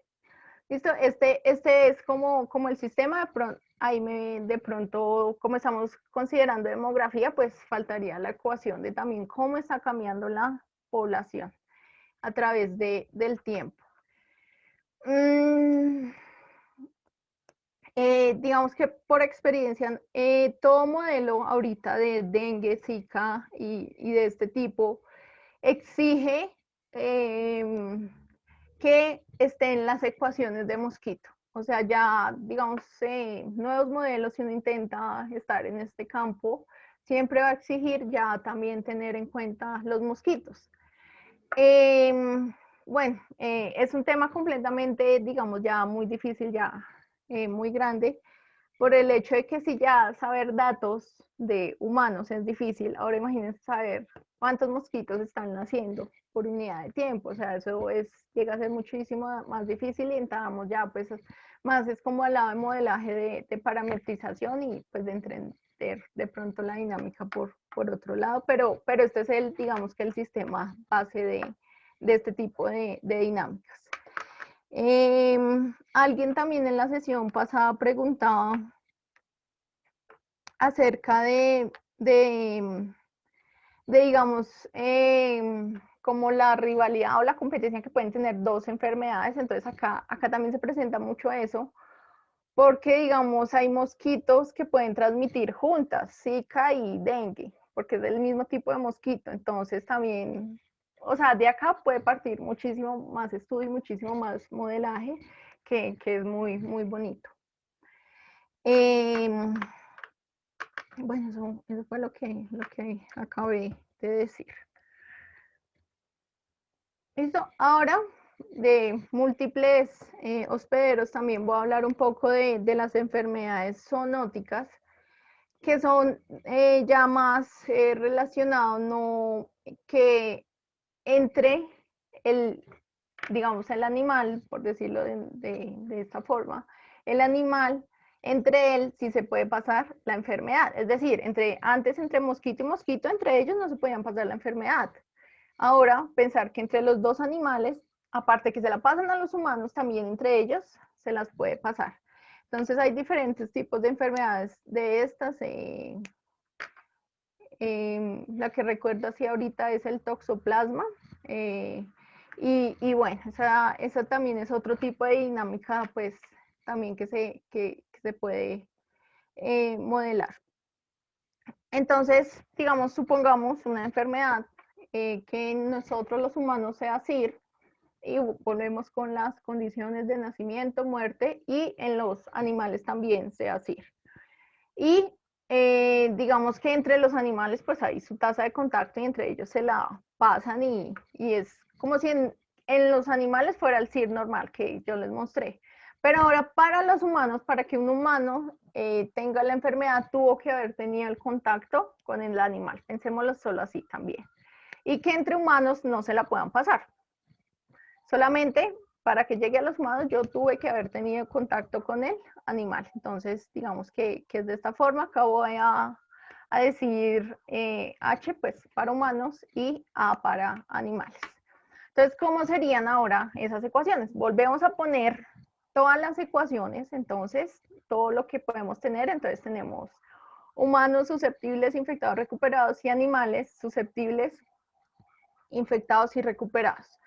¿Listo? Este es como el sistema. De pronto, como estamos considerando demografía, pues faltaría la ecuación de también cómo está cambiando la población a través del tiempo. Digamos que por experiencia, todo modelo ahorita de dengue, zika y de este tipo exige que estén las ecuaciones de mosquito. O sea, ya, digamos, nuevos modelos, si uno intenta estar en este campo, siempre va a exigir ya también tener en cuenta los mosquitos. Bueno, es un tema completamente, digamos, ya muy difícil, ya muy grande, por el hecho de que si ya saber datos de humanos es difícil, ahora imagínense saber cuántos mosquitos están naciendo por unidad de tiempo. O sea, eso llega a ser muchísimo más difícil, y entramos ya pues más es como al lado de modelaje de parametrización, y pues de entender de pronto la dinámica por otro lado, pero este es digamos que el sistema base de este tipo de dinámicas. Alguien también en la sesión pasada preguntaba acerca de digamos, como la rivalidad o la competencia que pueden tener dos enfermedades. Entonces acá también se presenta mucho eso, porque, digamos, hay mosquitos que pueden transmitir juntas, Zika y dengue, porque es del mismo tipo de mosquito. Entonces también, o sea, de acá puede partir muchísimo más estudio y muchísimo más modelaje, que es muy, muy bonito. Bueno, eso fue lo que acabé de decir. Listo, ahora de múltiples hospederos también voy a hablar un poco de las enfermedades zoonóticas, que son ya más relacionados, no que entre el, digamos, el animal, por decirlo de esta forma, el animal, entre él sí se puede pasar la enfermedad. Es decir, antes entre mosquito y mosquito, entre ellos no se podían pasar la enfermedad. Ahora, pensar que entre los dos animales, aparte que se la pasan a los humanos, también entre ellos se las puede pasar. Entonces hay diferentes tipos de enfermedades de estas. La que recuerdo así ahorita es el toxoplasma. Y bueno, esa también es otro tipo de dinámica, pues también que se puede modelar. Entonces, digamos, supongamos una enfermedad que en nosotros los humanos sea CIR, y volvemos con las condiciones de nacimiento, muerte, y en los animales también sea CIR. Y digamos que entre los animales pues hay su tasa de contacto y entre ellos se la pasan y es como si en los animales fuera el CIR normal que yo les mostré. Pero ahora para los humanos, para que un humano tenga la enfermedad, tuvo que haber tenido el contacto con el animal. Pensémoslo solo así también. Y que entre humanos no se la puedan pasar. Solamente para que llegue a los humanos yo tuve que haber tenido contacto con el animal. Entonces, digamos que es de esta forma. Acá voy a decir H pues para humanos y A para animales. Entonces, ¿cómo serían ahora esas ecuaciones? Volvemos a poner todas las ecuaciones, entonces, todo lo que podemos tener. Entonces tenemos humanos susceptibles, infectados, recuperados, y animales susceptibles, infectados y recuperados.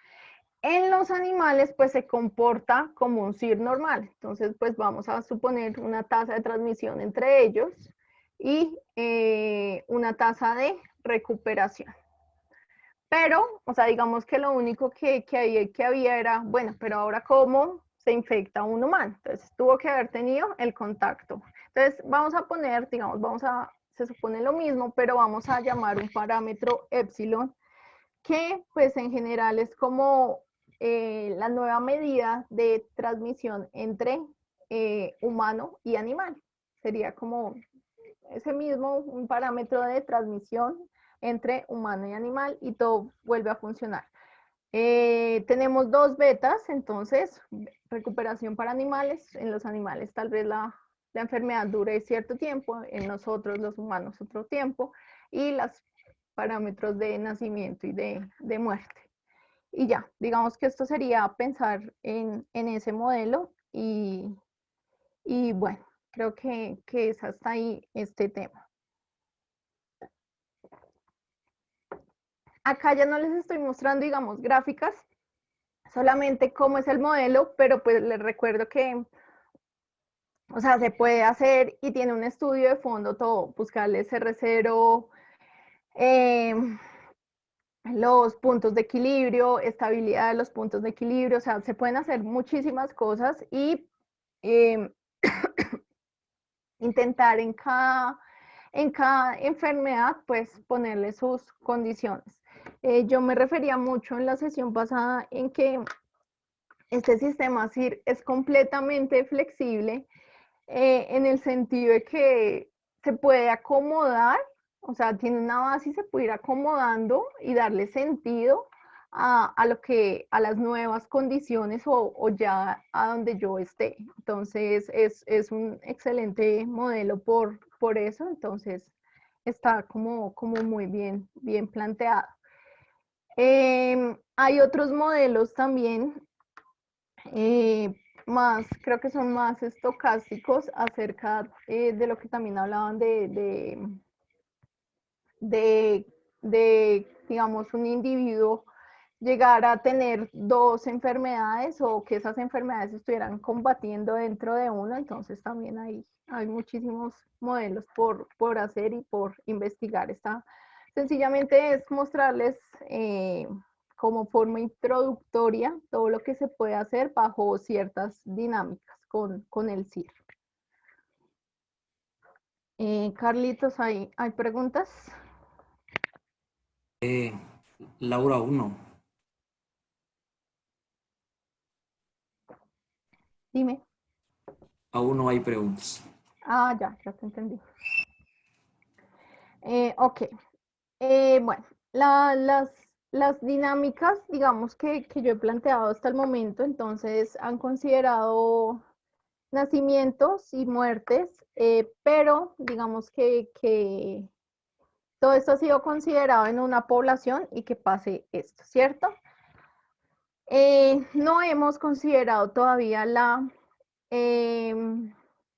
En los animales, pues se comporta como un CIR normal. Entonces, pues vamos a suponer una tasa de transmisión entre ellos y una tasa de recuperación. Pero, o sea, digamos que lo único que había era, bueno, pero ahora ¿cómo se infecta un humano? Entonces, tuvo que haber tenido el contacto. Entonces, vamos a poner, digamos, se supone lo mismo, pero vamos a llamar un parámetro epsilon, que pues en general es como la nueva medida de transmisión entre humano y animal. Sería como ese mismo, un parámetro de transmisión entre humano y animal, y todo vuelve a funcionar. Tenemos dos betas, entonces, recuperación para animales. En los animales tal vez la enfermedad dure cierto tiempo, en nosotros los humanos otro tiempo, y los parámetros de nacimiento y de muerte. Y ya, digamos que esto sería pensar en ese modelo y bueno, creo que es hasta ahí este tema. Acá ya no les estoy mostrando, digamos, gráficas, solamente cómo es el modelo, pero pues les recuerdo que, o sea, se puede hacer y tiene un estudio de fondo todo, buscarle R0, los puntos de equilibrio, estabilidad de los puntos de equilibrio, o sea, se pueden hacer muchísimas cosas y intentar en cada enfermedad, pues ponerle sus condiciones. Yo me refería mucho en la sesión pasada en que este sistema CIR es completamente flexible en el sentido de que se puede acomodar, o sea, tiene una base y se puede ir acomodando y darle sentido a las nuevas condiciones o ya a donde yo esté. Entonces, es un excelente modelo por eso, entonces está como muy bien planteado. Hay otros modelos también creo que son más estocásticos acerca de lo que también hablaban de, digamos, un individuo llegar a tener dos enfermedades o que esas enfermedades estuvieran combatiendo dentro de uno. Entonces también hay muchísimos modelos por hacer y por investigar. Sencillamente es mostrarles como forma introductoria todo lo que se puede hacer bajo ciertas dinámicas con el CIR. Carlitos, ¿hay preguntas? Laura 1. Dime. Aún no hay preguntas. Ah, ya te entendí. Ok. Bueno, las dinámicas, digamos, que yo he planteado hasta el momento, entonces han considerado nacimientos y muertes, pero digamos que todo esto ha sido considerado en una población y que pase esto, ¿cierto? No hemos considerado todavía la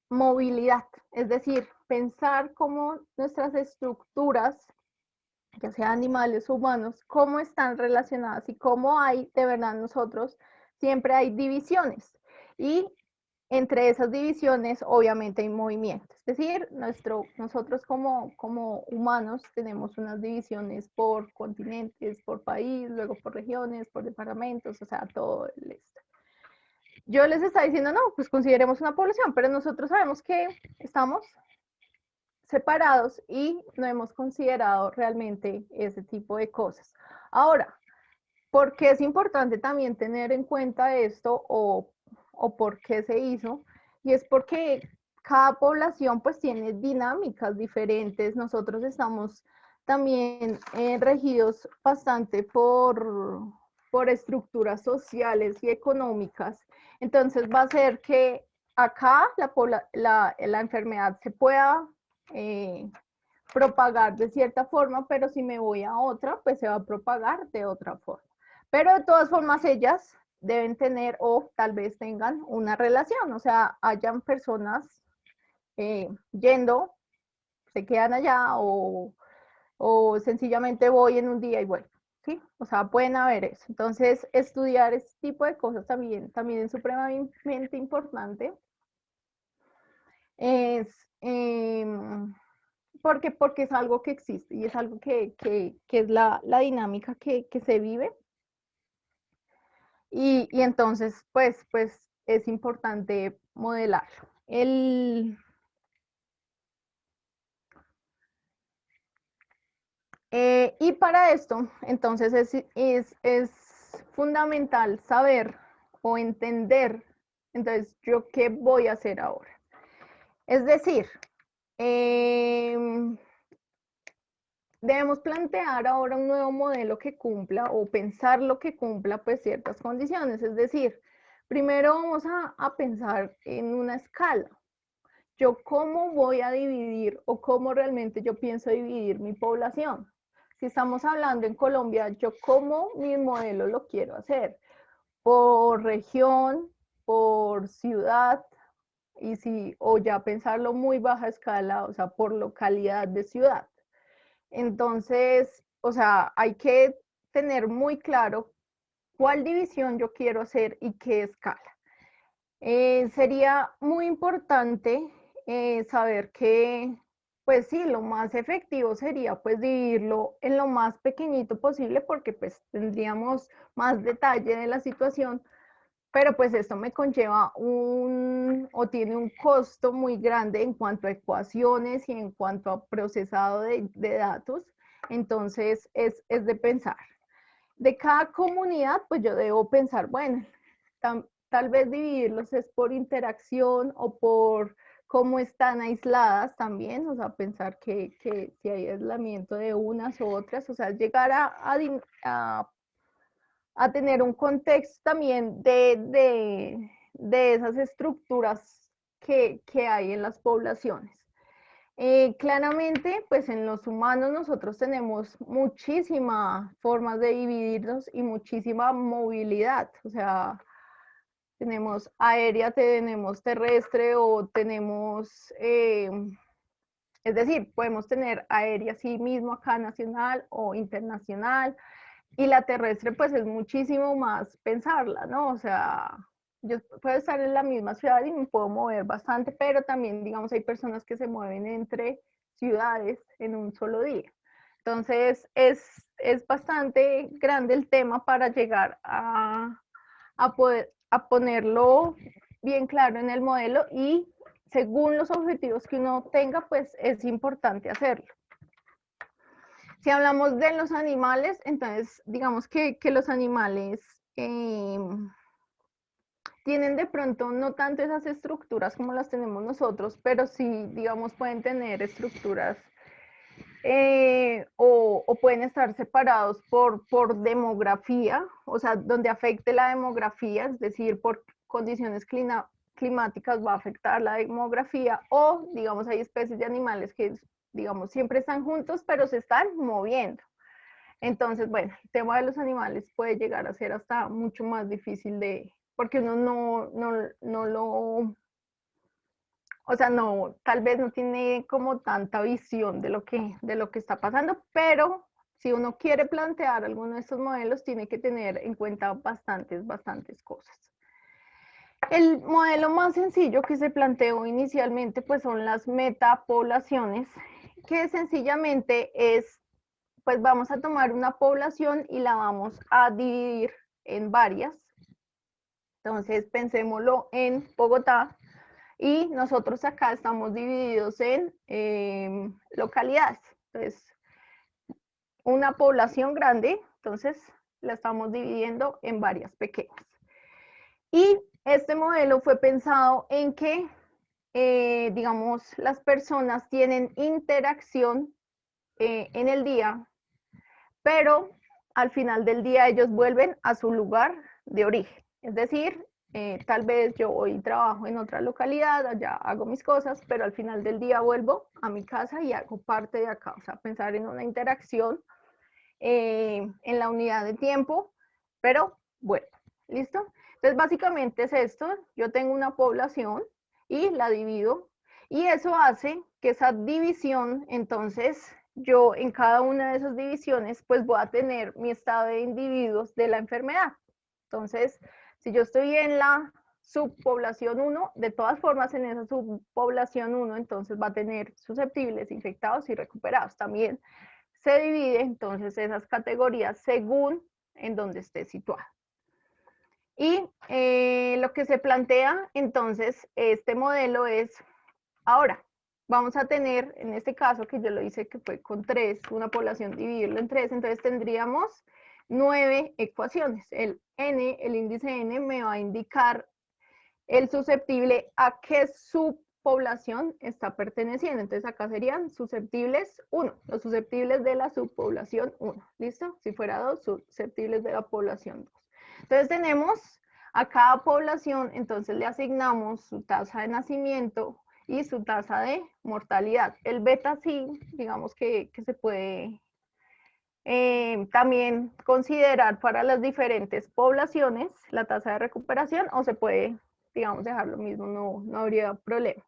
movilidad, es decir, pensar cómo nuestras estructuras, ya sea animales o humanos, cómo están relacionadas y cómo hay, de verdad, nosotros siempre hay divisiones. Y entre esas divisiones, obviamente, hay movimiento. Es decir, nosotros como humanos tenemos unas divisiones por continentes, por país, luego por regiones, por departamentos, o sea, todo esto. Yo les estaba diciendo, no, pues consideremos una población, pero nosotros sabemos que estamos separados y no hemos considerado realmente ese tipo de cosas. Ahora, ¿por qué es importante también tener en cuenta esto o por qué se hizo? Y es porque cada población pues tiene dinámicas diferentes. Nosotros estamos también regidos bastante por estructuras sociales y económicas. Entonces va a ser que acá la enfermedad se pueda propagar de cierta forma, pero si me voy a otra, pues se va a propagar de otra forma. Pero de todas formas ellas deben tener o tal vez tengan una relación, o sea, hayan personas yendo, se quedan allá o sencillamente voy en un día y vuelvo, ¿sí? O sea, pueden haber eso. Entonces, estudiar este tipo de cosas también es supremamente importante. Es porque es algo que existe y es algo que es la dinámica que se vive. Y entonces, pues es importante modelarlo. Y para esto, entonces es fundamental saber o entender, entonces, yo qué voy a hacer ahora. Es decir, debemos plantear ahora un nuevo modelo que cumpla o pensar lo que cumpla pues ciertas condiciones. Es decir, primero vamos a pensar en una escala. Yo cómo voy a dividir o cómo realmente yo pienso dividir mi población. Si estamos hablando en Colombia, yo cómo mi modelo lo quiero hacer. Por región, por ciudad, o ya pensarlo muy baja escala, o sea, por localidad de ciudad. Entonces, o sea, hay que tener muy claro cuál división yo quiero hacer y qué escala. Sería muy importante saber que, pues sí, lo más efectivo sería pues dividirlo en lo más pequeñito posible porque pues tendríamos más detalle de la situación, pero pues esto me conlleva o tiene un costo muy grande en cuanto a ecuaciones y en cuanto a procesado de datos. Entonces es de pensar. De cada comunidad, pues yo debo pensar, bueno, tal vez dividirlos es por interacción o por cómo están aisladas también, o sea, pensar que si hay aislamiento de unas u otras, o sea, llegar a tener un contexto también de esas estructuras que hay en las poblaciones. Claramente, pues en los humanos nosotros tenemos muchísimas formas de dividirnos y muchísima movilidad, o sea, tenemos aérea, tenemos terrestre o tenemos, es decir, podemos tener aérea sí mismo acá nacional o internacional, Y la terrestre pues es muchísimo más pensarla, ¿no? O sea, yo puedo estar en la misma ciudad y me puedo mover bastante, pero también, digamos, hay personas que se mueven entre ciudades en un solo día. Entonces, es bastante grande el tema para llegar a ponerlo bien claro en el modelo y según los objetivos que uno tenga, pues es importante hacerlo. Si hablamos de los animales, entonces digamos que los animales tienen de pronto no tanto esas estructuras como las tenemos nosotros, pero sí, digamos, pueden tener estructuras o pueden estar separados por demografía, o sea, donde afecte la demografía, es decir, por condiciones climáticas va a afectar la demografía, o digamos, hay especies de animales que, digamos, siempre están juntos, pero se están moviendo. Entonces, bueno, el tema de los animales puede llegar a ser hasta mucho más difícil porque uno no lo, o sea, no, tal vez no tiene como tanta visión de lo que está pasando, pero si uno quiere plantear alguno de estos modelos, tiene que tener en cuenta bastantes cosas. El modelo más sencillo que se planteó inicialmente, pues son las metapoblaciones, que sencillamente es, pues vamos a tomar una población y la vamos a dividir en varias. Entonces, pensémoslo en Bogotá, y nosotros acá estamos divididos en localidades. Entonces, una población grande, entonces la estamos dividiendo en varias pequeñas. Y este modelo fue pensado en que, digamos, las personas tienen interacción en el día, pero al final del día ellos vuelven a su lugar de origen. Es decir, tal vez yo hoy trabajo en otra localidad, allá hago mis cosas, pero al final del día vuelvo a mi casa y hago parte de acá. O sea, pensar en una interacción en la unidad de tiempo, pero vuelvo. ¿Listo? Entonces, básicamente es esto. Yo tengo una población y la divido, y eso hace que esa división, entonces, yo en cada una de esas divisiones, pues voy a tener mi estado de individuos de la enfermedad. Entonces, si yo estoy en la subpoblación 1, de todas formas en esa subpoblación 1, entonces va a tener susceptibles, infectados y recuperados. También se divide entonces esas categorías según en donde esté situado. Y lo que se plantea entonces este modelo es, ahora, vamos a tener, en este caso que yo lo hice que fue con 3, una población dividirlo en 3, entonces tendríamos 9 ecuaciones. El N, el índice N me va a indicar el susceptible a qué subpoblación está perteneciendo. Entonces acá serían susceptibles 1, los susceptibles de la subpoblación 1. ¿Listo? Si fuera 2, susceptibles de la población 2. Entonces tenemos a cada población, entonces le asignamos su tasa de nacimiento y su tasa de mortalidad. El beta sí, digamos que se puede también considerar para las diferentes poblaciones la tasa de recuperación, o se puede, digamos, dejar lo mismo, no habría problema.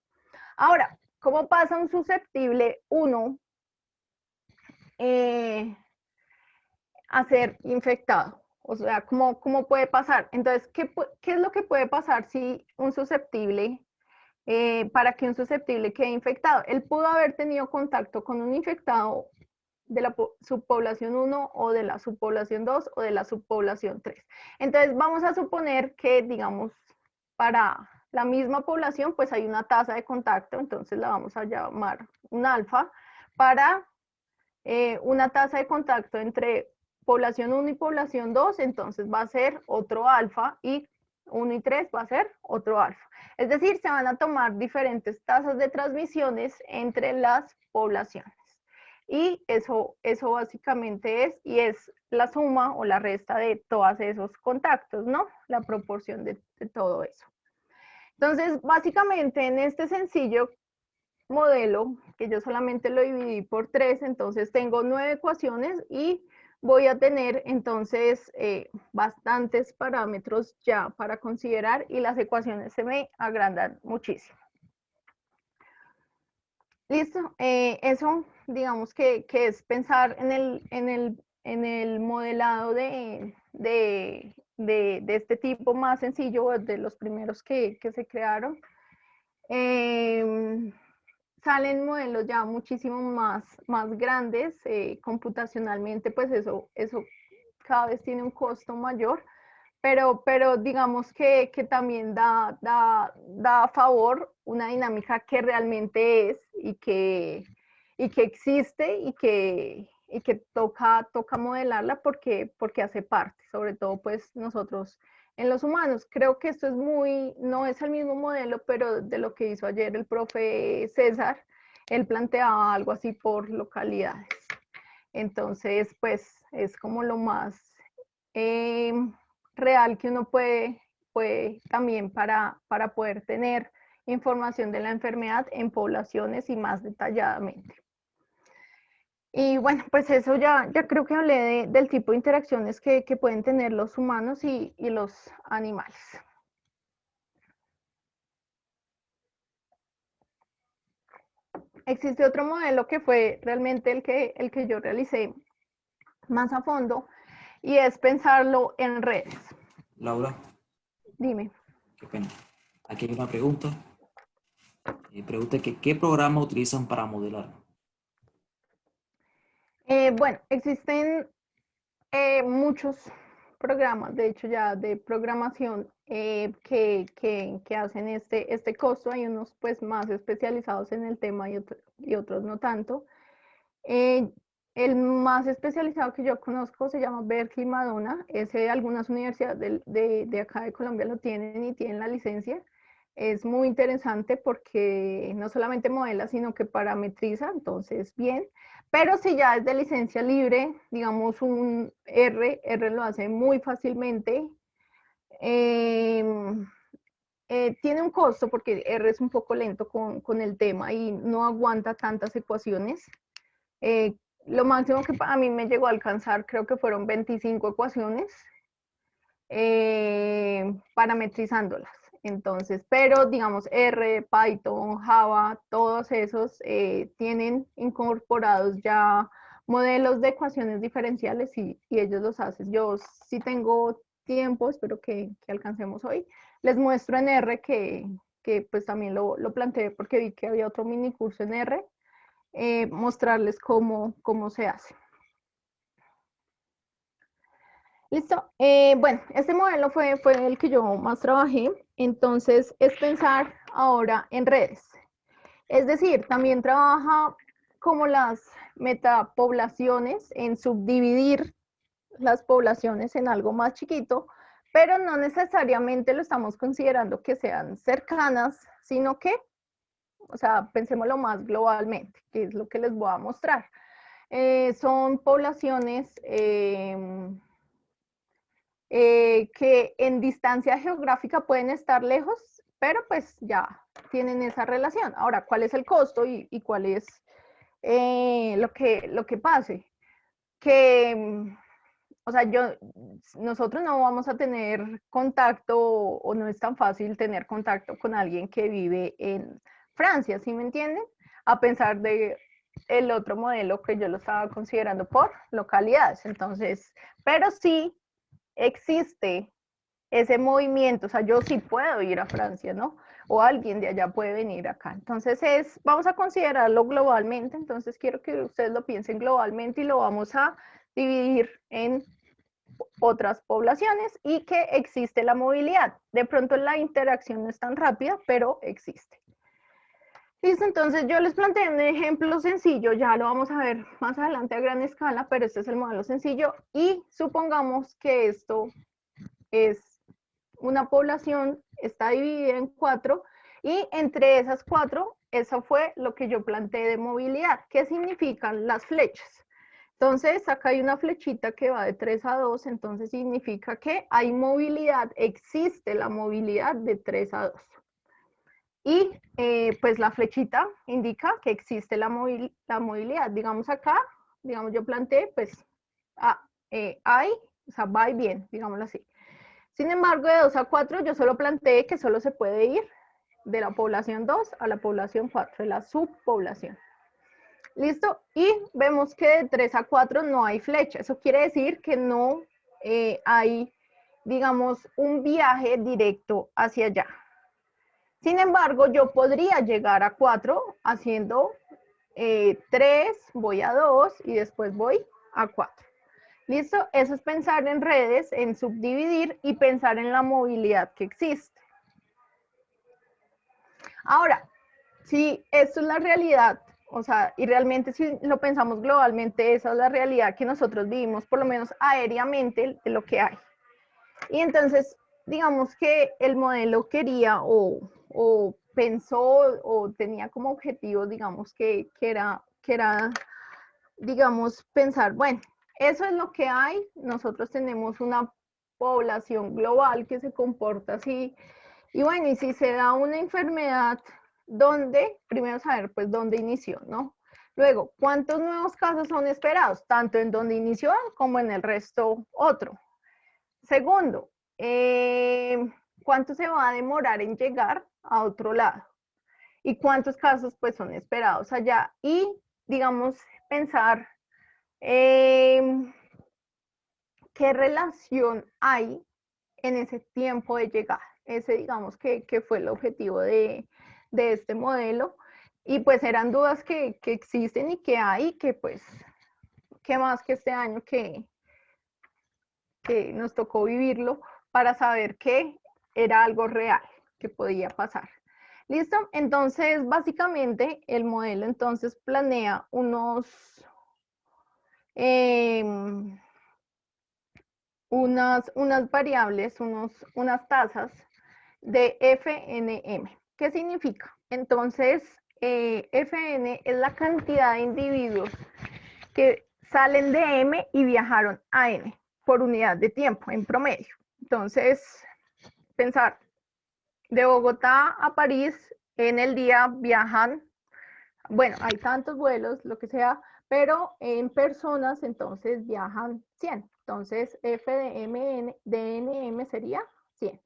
Ahora, ¿cómo pasa un susceptible 1 a ser infectado? O sea, ¿cómo puede pasar? Entonces, ¿qué es lo que puede pasar si un susceptible, para que un susceptible quede infectado? Él pudo haber tenido contacto con un infectado de la subpoblación 1 o de la subpoblación 2 o de la subpoblación 3. Entonces vamos a suponer que, digamos, para la misma población, pues hay una tasa de contacto, entonces la vamos a llamar un alfa, para una tasa de contacto entre población 1 y población 2, entonces va a ser otro alfa, y 1 y 3 va a ser otro alfa. Es decir, se van a tomar diferentes tasas de transmisiones entre las poblaciones. Y eso básicamente es la suma o la resta de todos esos contactos, ¿no? La proporción de todo eso. Entonces, básicamente en este sencillo modelo, que yo solamente lo dividí por 3, entonces tengo 9 ecuaciones y voy a tener entonces bastantes parámetros ya para considerar, y las ecuaciones se me agrandan muchísimo. Listo, eso digamos que es pensar en en el modelado de este tipo más sencillo, de los primeros que se crearon, salen modelos ya muchísimo más grandes, computacionalmente, pues eso cada vez tiene un costo mayor, pero digamos que también da a favor una dinámica que realmente es y que existe y que toca modelarla porque hace parte, sobre todo pues nosotros en los humanos. Creo que esto es no es el mismo modelo, pero de lo que hizo ayer el profe César, él planteaba algo así por localidades. Entonces, pues es como lo más real que uno puede también para poder tener información de la enfermedad en poblaciones y más detalladamente. Y bueno, pues eso ya creo que hablé del tipo de interacciones que pueden tener los humanos y los animales. Existe otro modelo que fue realmente el que yo realicé más a fondo y es pensarlo en redes. Laura, Dime. qué pena. Aquí hay una pregunta. Pregunta que, ¿qué programa utilizan para modelar? Bueno, existen muchos programas, de hecho ya de programación que hacen este costo. Hay unos pues más especializados en el tema y otros no tanto. El más especializado que yo conozco se llama Berkeley Madonna. Algunas universidades de acá de Colombia lo tienen y tienen la licencia. Es muy interesante porque no solamente modela, sino que parametriza, entonces bien. Pero si ya es de licencia libre, digamos un R lo hace muy fácilmente. Tiene un costo porque R es un poco lento con el tema y no aguanta tantas ecuaciones. Lo máximo que a mí me llegó a alcanzar creo que fueron 25 ecuaciones parametrizándolas. Entonces, pero digamos R, Python, Java, todos esos tienen incorporados ya modelos de ecuaciones diferenciales y ellos los hacen. Yo sí tengo tiempo, espero que alcancemos hoy. Les muestro en R que pues también lo planteé porque vi que había otro mini curso en R. Mostrarles cómo se hace. Listo. Bueno, este modelo fue el que yo más trabajé. Entonces, es pensar ahora en redes. Es decir, también trabaja como las metapoblaciones, en subdividir las poblaciones en algo más chiquito, pero no necesariamente lo estamos considerando que sean cercanas, sino que, o sea, pensémoslo más globalmente, que es lo que les voy a mostrar. Son poblaciones que en distancia geográfica pueden estar lejos, pero pues ya tienen esa relación. Ahora, ¿cuál es el costo y cuál es lo que pase? Que, o sea, nosotros no vamos a tener contacto o no es tan fácil tener contacto con alguien que vive en Francia, ¿sí me entienden? A pensar de el otro modelo que yo lo estaba considerando por localidades. Entonces, pero sí existe ese movimiento, o sea, yo sí puedo ir a Francia, ¿no? O alguien de allá puede venir acá. Entonces vamos a considerarlo globalmente, entonces quiero que ustedes lo piensen globalmente y lo vamos a dividir en otras poblaciones y que existe la movilidad. De pronto la interacción no es tan rápida, pero existe. Listo, entonces yo les planteé un ejemplo sencillo, ya lo vamos a ver más adelante a gran escala, pero este es el modelo sencillo y supongamos que esto es una población, está dividida en 4 y entre esas 4, eso fue lo que yo planteé de movilidad. ¿Qué significan las flechas? Entonces, acá hay una flechita que va de 3 a 2, entonces significa que hay movilidad, existe la movilidad de 3 a 2. Y pues la flechita indica que existe la movilidad. Digamos acá, digamos yo planteé, pues hay, o sea, va y bien, digámoslo así. Sin embargo, de 2 a 4 yo solo planteé que solo se puede ir de la población 2 a la población 4, de la subpoblación. ¿Listo? Y vemos que de 3 a 4 no hay flecha. Eso quiere decir que no hay, digamos, un viaje directo hacia allá. Sin embargo, yo podría llegar a 4 haciendo 3, voy a 2 y después voy a 4. ¿Listo? Eso es pensar en redes, en subdividir y pensar en la movilidad que existe. Ahora, si esto es la realidad, o sea, y realmente si lo pensamos globalmente, esa es la realidad que nosotros vivimos, por lo menos aéreamente, de lo que hay. Y entonces, digamos que el modelo quería o pensó o tenía como objetivo, digamos, que era, digamos, pensar, bueno, eso es lo que hay, nosotros tenemos una población global que se comporta así, y bueno, y si se da una enfermedad, ¿dónde? Primero saber, pues, dónde inició, ¿no? Luego, ¿cuántos nuevos casos son esperados? Tanto en donde inició como en el resto otro. Segundo, ¿cuánto se va a demorar en llegar a otro lado? ¿Y cuántos casos, pues, son esperados allá? Y, digamos, pensar qué relación hay en ese tiempo de llegada. Ese, digamos, que fue el objetivo de este modelo. Y pues eran dudas que existen y que hay, que pues, qué más que este año que nos tocó vivirlo para saber que era algo real, que podía pasar. ¿Listo? Entonces, básicamente, el modelo entonces planea unas variables, unas tasas de FNM. ¿Qué significa? Entonces, FN es la cantidad de individuos que salen de M y viajaron a N por unidad de tiempo en promedio. Entonces, pensar, de Bogotá a París en el día viajan, bueno, hay tantos vuelos, lo que sea, pero en personas entonces viajan 100. Entonces, F de MN, de NM sería 100.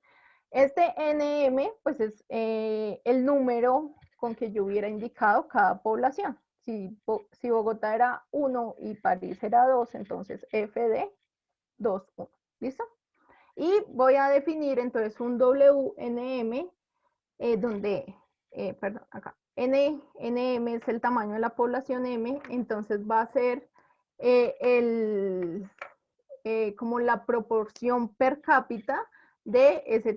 Este NM, pues es el número con que yo hubiera indicado cada población. Si Bogotá era 1 y París era 2, entonces F de 2, 1. ¿Listo? Y voy a definir entonces un WNM donde, perdón, acá, NM es el tamaño de la población M, entonces va a ser como la proporción per cápita de ese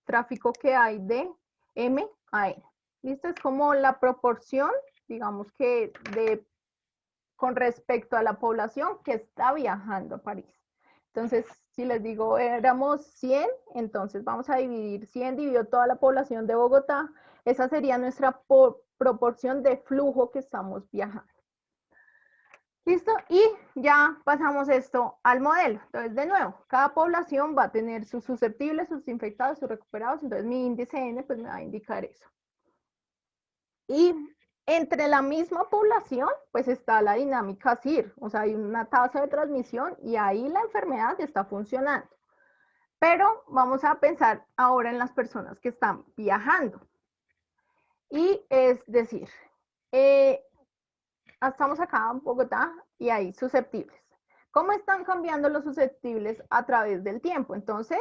tráfico que hay de M a N. ¿Listo? Es como la proporción, digamos que con respecto a la población que está viajando a París. Entonces, si les digo, éramos 100, entonces vamos a dividir 100, dividió toda la población de Bogotá, esa sería nuestra proporción de flujo que estamos viajando. ¿Listo? Y ya pasamos esto al modelo. Entonces, de nuevo, cada población va a tener sus susceptibles, sus infectados, sus recuperados. Entonces, mi índice N pues me va a indicar eso. Y entre la misma población, pues está la dinámica CIR. O sea, hay una tasa de transmisión y ahí la enfermedad está funcionando. Pero vamos a pensar ahora en las personas que están viajando. Y es decir, estamos acá en Bogotá y hay susceptibles. ¿Cómo están cambiando los susceptibles a través del tiempo? Entonces,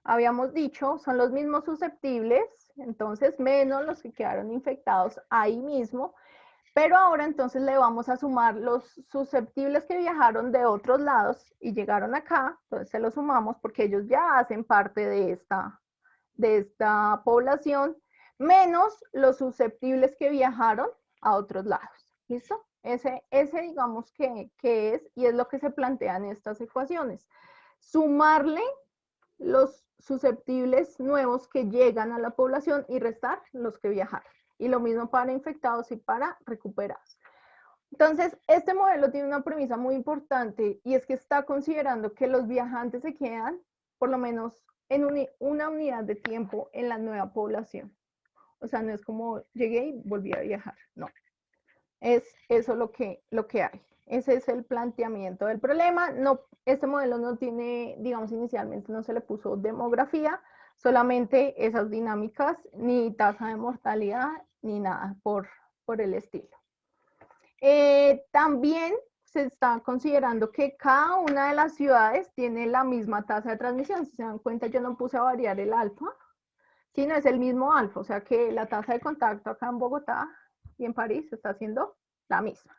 habíamos dicho, son los mismos susceptibles, entonces menos los que quedaron infectados ahí mismo, pero ahora entonces le vamos a sumar los susceptibles que viajaron de otros lados y llegaron acá, entonces se los sumamos porque ellos ya hacen parte de esta población, menos los susceptibles que viajaron a otros lados. ¿Listo? Ese digamos que es, y es lo que se plantea en estas ecuaciones. Sumarle los susceptibles nuevos que llegan a la población y restar los que viajaron. Y lo mismo para infectados y para recuperados. Entonces, este modelo tiene una premisa muy importante y es que está considerando que los viajantes se quedan por lo menos en una unidad de tiempo en la nueva población. O sea, no es como llegué y volví a viajar, no. Es eso lo que hay. Ese es el planteamiento del problema. No, este modelo no tiene, digamos, inicialmente no se le puso demografía, solamente esas dinámicas, ni tasa de mortalidad, ni nada por el estilo. También se está considerando que cada una de las ciudades tiene la misma tasa de transmisión. Si se dan cuenta, yo no puse a variar el alfa, sino es el mismo alfa, o sea que la tasa de contacto acá en Bogotá y en París está siendo la misma.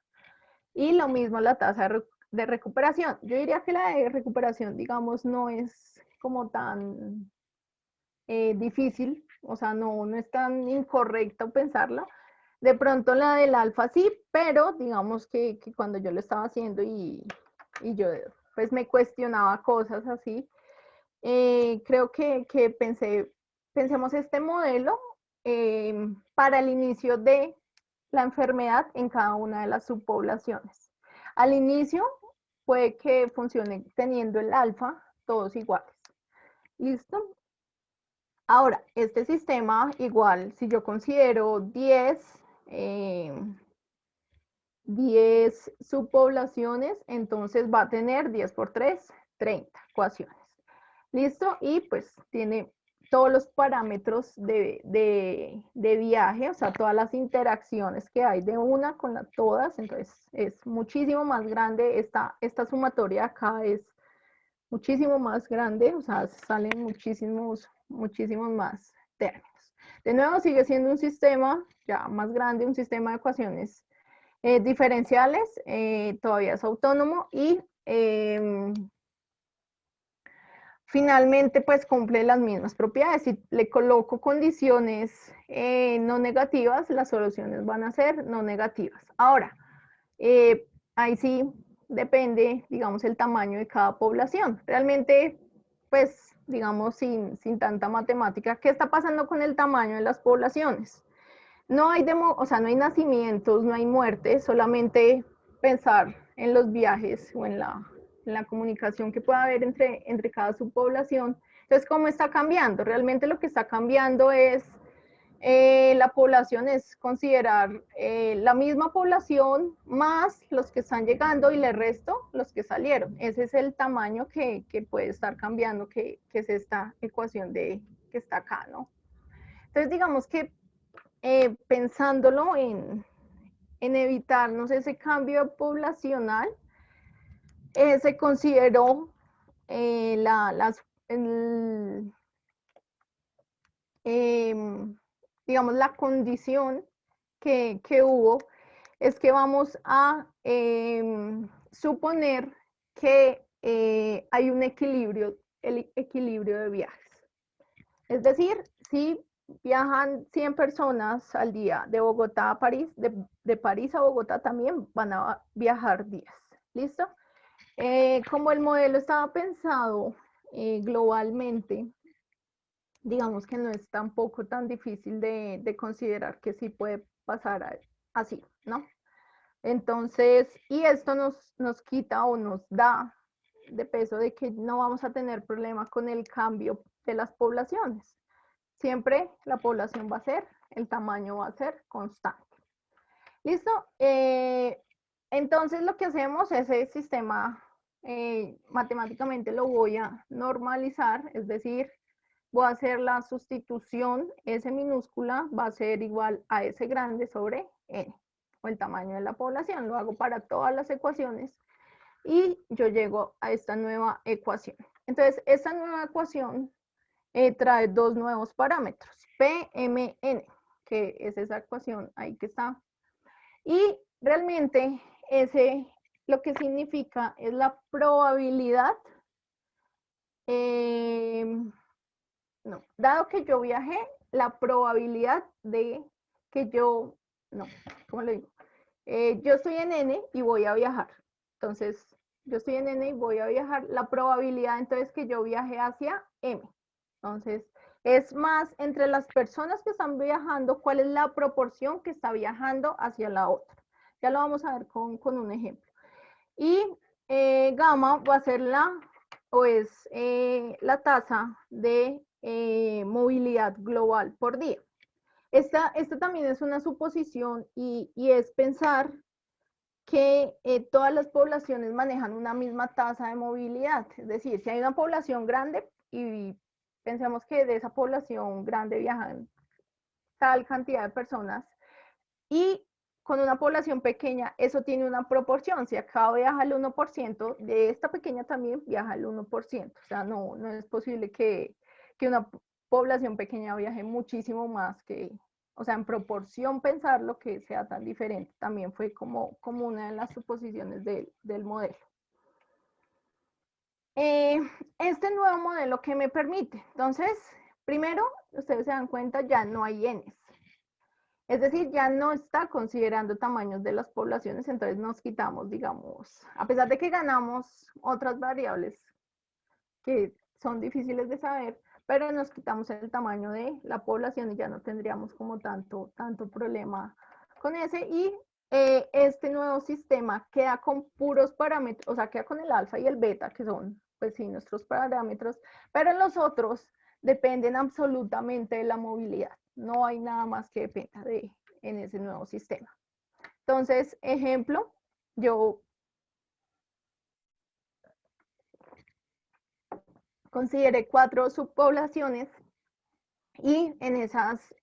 Y lo mismo la tasa de recuperación. Yo diría que la de recuperación, digamos, no es como tan difícil, o sea, no es tan incorrecto pensarlo. De pronto la del alfa sí, pero digamos que cuando yo lo estaba haciendo y yo pues me cuestionaba cosas así, creo que pensemos este modelo para el inicio de la enfermedad en cada una de las subpoblaciones. Al inicio puede que funcione teniendo el alfa todos iguales. ¿Listo? Ahora, este sistema igual, si yo considero 10 subpoblaciones, entonces va a tener 10 por 3, 30 ecuaciones. ¿Listo? Y pues tiene todos los parámetros de viaje, o sea, todas las interacciones que hay de una con todas, entonces es muchísimo más grande, esta sumatoria acá es muchísimo más grande, o sea, salen muchísimos más términos. De nuevo, sigue siendo un sistema ya más grande, un sistema de ecuaciones diferenciales, todavía es autónomo y finalmente pues cumple las mismas propiedades. Si le coloco condiciones no negativas, las soluciones van a ser no negativas. Ahora, ahí sí depende, digamos, el tamaño de cada población. Realmente, pues, digamos, sin tanta matemática, ¿qué está pasando con el tamaño de las poblaciones? No hay, o sea, no hay nacimientos, no hay muertes, solamente pensar en los viajes o en la comunicación que pueda haber entre cada subpoblación. Entonces, ¿cómo está cambiando? Realmente lo que está cambiando es la población, es considerar la misma población más los que están llegando y el resto los que salieron. Ese es el tamaño que puede estar cambiando, que es esta ecuación que está acá, ¿no? Entonces, digamos que pensándolo en evitarnos ese cambio poblacional, se consideró digamos, la condición que hubo es que vamos a suponer que hay un equilibrio, el equilibrio de viajes. Es decir, si viajan 100 personas al día de Bogotá a París, de París a Bogotá también van a viajar 10. ¿Listo? Como el modelo estaba pensado globalmente, digamos que no es tampoco tan difícil de considerar que sí puede pasar así, ¿no? Entonces, y esto nos quita o nos da de peso de que no vamos a tener problema con el cambio de las poblaciones. Siempre la población va a ser, el tamaño va a ser constante. ¿Listo? Entonces lo que hacemos es ese sistema matemáticamente lo voy a normalizar, es decir, voy a hacer la sustitución, S minúscula va a ser igual a S grande sobre N, o el tamaño de la población. Lo hago para todas las ecuaciones y yo llego a esta nueva ecuación. Entonces, esta nueva ecuación trae dos nuevos parámetros, PMN, que es esa ecuación ahí que está. Y realmente ese lo que significa es la probabilidad, no, dado que yo viajé, la probabilidad de que yo, no, ¿cómo lo digo? Yo estoy en N y voy a viajar. Entonces, yo estoy en N y voy a viajar. La probabilidad entonces que yo viaje hacia M. Entonces, es más entre las personas que están viajando, cuál es la proporción que está viajando hacia la otra. Ya lo vamos a ver con un ejemplo. Y gamma va a ser la tasa de movilidad global por día. Esta también es una suposición y es pensar que todas las poblaciones manejan una misma tasa de movilidad. Es decir, si hay una población grande y pensemos que de esa población grande viajan tal cantidad de personas y con una población pequeña, eso tiene una proporción. Si acá viaja el 1%, de esta pequeña también viaja el 1%. O sea, no es posible que una población pequeña viaje muchísimo más que, o sea, en proporción pensarlo que sea tan diferente. También fue como una de las suposiciones del modelo. Este nuevo modelo que me permite, entonces, primero, ustedes se dan cuenta, ya no hay n's. Es decir, ya no está considerando tamaños de las poblaciones, entonces nos quitamos, digamos, a pesar de que ganamos otras variables que son difíciles de saber, pero nos quitamos el tamaño de la población y ya no tendríamos como tanto problema con ese. Y este nuevo sistema queda con puros parámetros, o sea, queda con el alfa y el beta, que son, pues sí, nuestros parámetros, pero los otros dependen absolutamente de la movilidad. No hay nada más que dependa en ese nuevo sistema. Entonces, ejemplo, yo consideré 4 subpoblaciones y en esas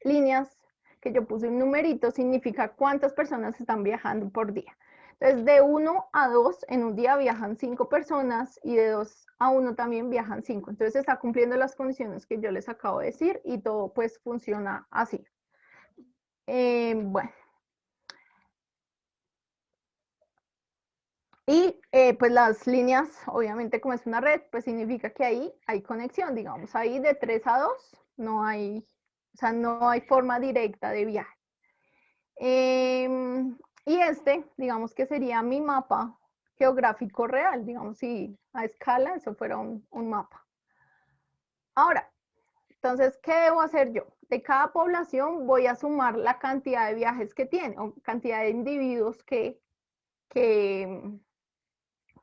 líneas que yo puse un numerito significa cuántas personas están viajando por día. Entonces, de 1 a 2 en un día viajan 5 personas y de 2 a 1 también viajan 5. Entonces, está cumpliendo las condiciones que yo les acabo de decir y todo pues funciona así. Bueno. Y pues las líneas, obviamente como es una red, pues significa que ahí hay conexión, digamos, ahí de 3 a 2 no hay, o sea, no hay forma directa de viaje. Y digamos que sería mi mapa geográfico real, digamos, si a escala eso fuera un mapa. Ahora, entonces, ¿qué debo hacer yo? De cada población voy a sumar la cantidad de viajes que tiene, o cantidad de individuos que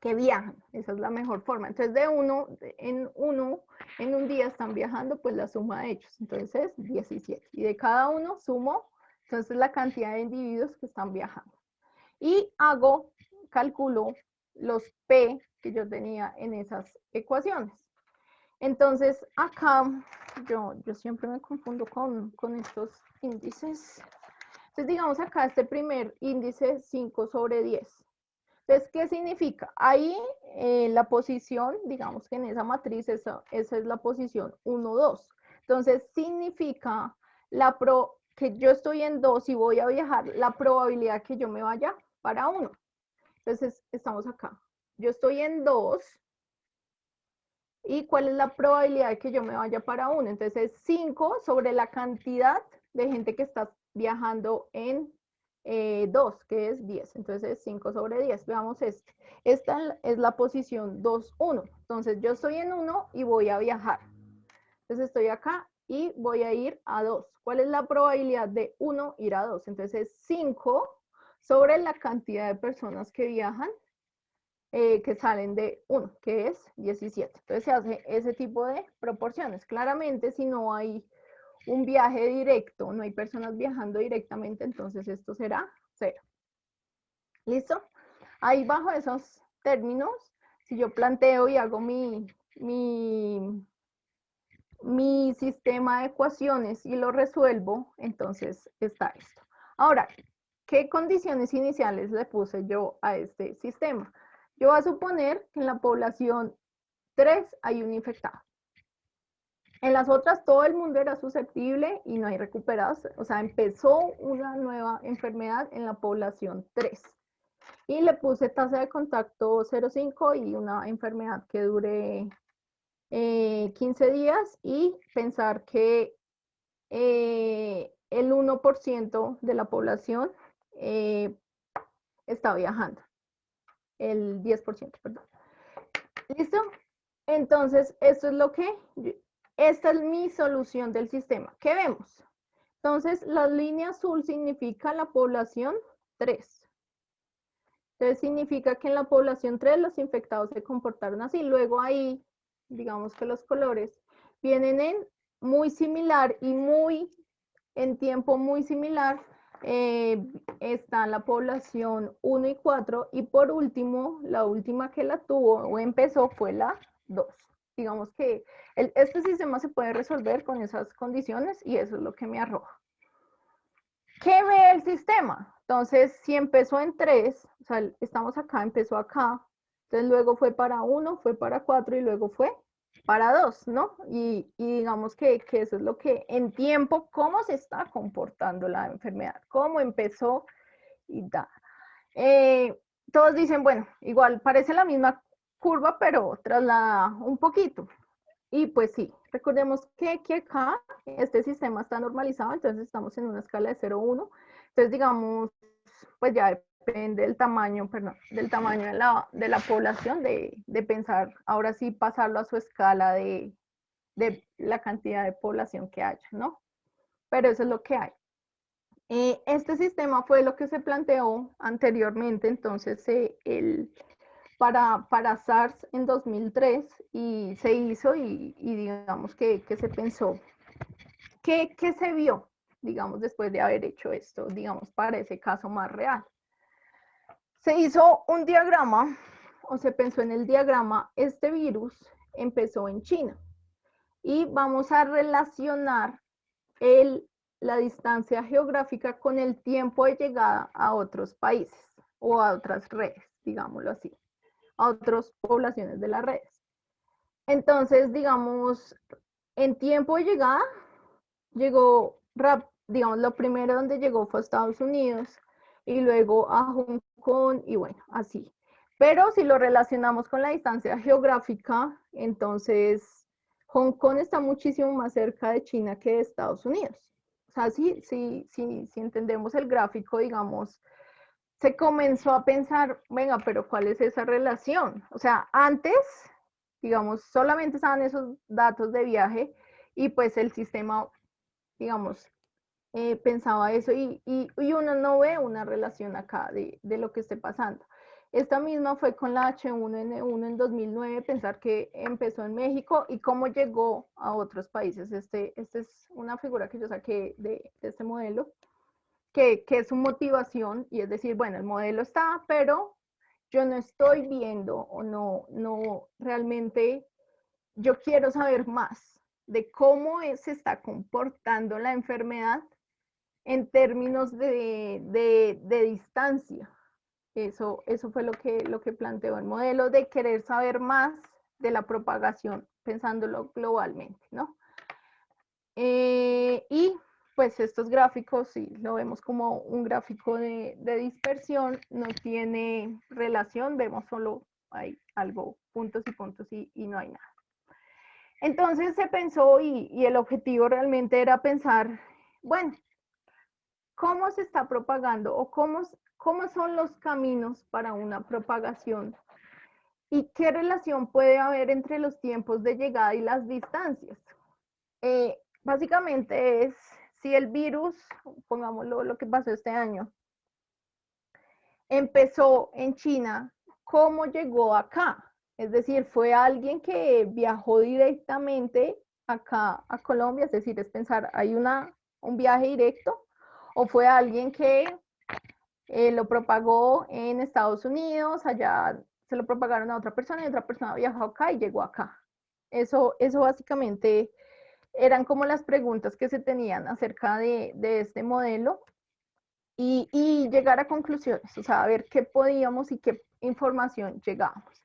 viajan, esa es la mejor forma. Entonces, de uno en un día están viajando, pues la suma de ellos, entonces es 17. Y de cada uno sumo, entonces la cantidad de individuos que están viajando. Y calculo los P que yo tenía en esas ecuaciones. Entonces, acá, yo siempre me confundo con estos índices. Entonces, digamos acá este primer índice 5/10. Entonces, ¿qué significa? Ahí la posición, digamos que en esa matriz, esa es la posición 1, 2. Entonces, significa que yo estoy en 2 y voy a viajar, la probabilidad que yo me vaya para 1. Entonces, estamos acá. Yo estoy en 2. ¿Y cuál es la probabilidad de que yo me vaya para 1? Entonces, es 5 sobre la cantidad de gente que está viajando en 2, que es 10. Entonces, es 5/10. Veamos este. Esta es la posición 2, 1. Entonces, yo estoy en 1 y voy a viajar. Entonces, estoy acá y voy a ir a 2. ¿Cuál es la probabilidad de 1 ir a 2? Entonces, es 5 sobre la cantidad de personas que viajan, que salen de 1, que es 17. Entonces se hace ese tipo de proporciones. Claramente, si no hay un viaje directo, no hay personas viajando directamente, entonces esto será 0. ¿Listo? Ahí bajo esos términos, si yo planteo y hago mi sistema de ecuaciones y lo resuelvo, entonces está esto. Ahora, ¿qué condiciones iniciales le puse yo a este sistema? Yo voy a suponer que en la población 3 hay un infectado. En las otras todo el mundo era susceptible y no hay recuperados. O sea, empezó una nueva enfermedad en la población 3. Y le puse tasa de contacto 0,5 y una enfermedad que dure 15 días y pensar que el 1% de la población está viajando. El 10%, perdón. ¿Listo? Entonces, esta es mi solución del sistema. ¿Qué vemos? Entonces, la línea azul significa la población 3. Entonces, significa que en la población 3 los infectados se comportaron así. Luego ahí, digamos que los colores vienen en muy similar y en tiempo muy similar. Está la población 1 y 4 y por último, la última que la tuvo o empezó fue la 2. Digamos que este sistema se puede resolver con esas condiciones y eso es lo que me arroja. ¿Qué ve el sistema? Entonces, si empezó en 3, o sea, estamos acá, empezó acá, entonces luego fue para 1, fue para 4 y luego fue para 2, ¿no? Y digamos que eso es lo que en tiempo, cómo se está comportando la enfermedad, cómo empezó y da. Todos dicen, bueno, igual parece la misma curva, pero traslada un poquito. Y pues sí, recordemos que acá este sistema está normalizado, entonces estamos en una escala de 0 a 1. Entonces, digamos, pues ya depende del tamaño, perdón, del tamaño de la población, de pensar, ahora sí pasarlo a su escala de la cantidad de población que haya, ¿no? Pero eso es lo que hay. Este sistema fue lo que se planteó anteriormente, entonces para SARS en 2003 y se hizo y digamos que se pensó. ¿Qué se vio, digamos, después de haber hecho esto, digamos, para ese caso más real? Se hizo un diagrama o se pensó en el diagrama, este virus empezó en China y vamos a relacionar la distancia geográfica con el tiempo de llegada a otros países o a otras redes, digámoslo así, a otras poblaciones de las redes. Entonces, digamos, en tiempo de llegada, llegó, digamos, lo primero donde llegó fue a Estados Unidos y luego a Hong Kong y bueno, así. Pero si lo relacionamos con la distancia geográfica, entonces Hong Kong está muchísimo más cerca de China que de Estados Unidos. O sea, si entendemos el gráfico, digamos, se comenzó a pensar, venga, pero ¿cuál es esa relación? O sea, antes, digamos, solamente estaban esos datos de viaje y pues el sistema, digamos, pensaba eso y uno no ve una relación acá de lo que esté pasando. Esta misma fue con la H1N1 en 2009, pensar que empezó en México y cómo llegó a otros países. Este es una figura que yo saqué de este modelo, que es su motivación y es decir, bueno, el modelo está, pero yo no estoy viendo o no realmente, yo quiero saber más de cómo se está comportando la enfermedad en términos de distancia. Eso fue lo que planteó el modelo de querer saber más de la propagación, pensándolo globalmente, ¿no? Y pues estos gráficos, si lo vemos como un gráfico de dispersión, no tiene relación, vemos solo hay algo, puntos y puntos y no hay nada. Entonces se pensó y el objetivo realmente era pensar, bueno, ¿cómo se está propagando o cómo son los caminos para una propagación? ¿Y qué relación puede haber entre los tiempos de llegada y las distancias? Básicamente es si el virus, pongámoslo lo que pasó este año, empezó en China, ¿cómo llegó acá? Es decir, ¿fue alguien que viajó directamente acá a Colombia? Es decir, es pensar, ¿hay un viaje directo? ¿O fue alguien que lo propagó en Estados Unidos, allá se lo propagaron a otra persona y otra persona viajó acá y llegó acá? Eso básicamente eran como las preguntas que se tenían acerca de este modelo y llegar a conclusiones, o sea, a ver qué podíamos y qué información llegábamos.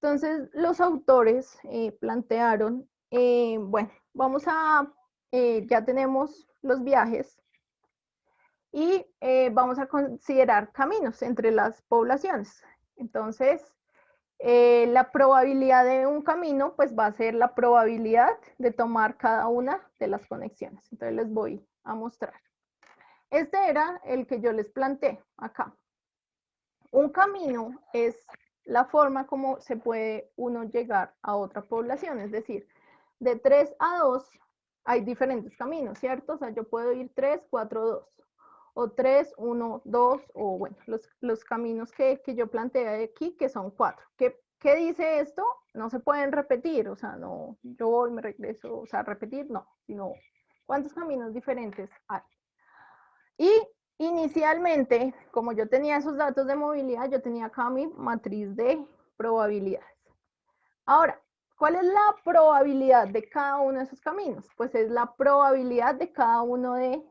Entonces, los autores plantearon, bueno, ya tenemos los viajes y vamos a considerar caminos entre las poblaciones. Entonces, la probabilidad de un camino, pues va a ser la probabilidad de tomar cada una de las conexiones. Entonces les voy a mostrar. Este era el que yo les planteé acá. Un camino es la forma como se puede uno llegar a otra población, es decir, de 3 a 2 hay diferentes caminos, ¿cierto? O sea, yo puedo ir 3, 4, 2, o 3, 1, 2, o bueno, los caminos que yo planteé aquí, que son 4. ¿Qué dice esto? No se pueden repetir, o sea, no, yo voy, me regreso, o sea, repetir no, sino cuántos caminos diferentes hay. Y inicialmente, como yo tenía esos datos de movilidad, yo tenía acá mi matriz de probabilidades. Ahora, ¿cuál es la probabilidad de cada uno de esos caminos? Pues es la probabilidad de cada uno de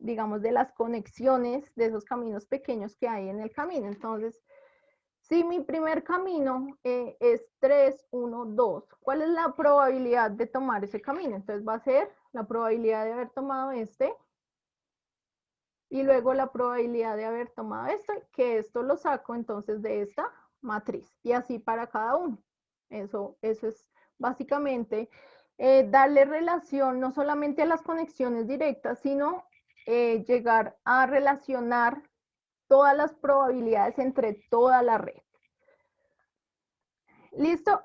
digamos, de las conexiones de esos caminos pequeños que hay en el camino. Entonces, si mi primer camino es 3, 1, 2, ¿cuál es la probabilidad de tomar ese camino? Entonces va a ser la probabilidad de haber tomado este y luego la probabilidad de haber tomado esto, que esto lo saco entonces de esta matriz y así para cada uno. Eso es básicamente darle relación no solamente a las conexiones directas, sino llegar a relacionar todas las probabilidades entre toda la red. Listo,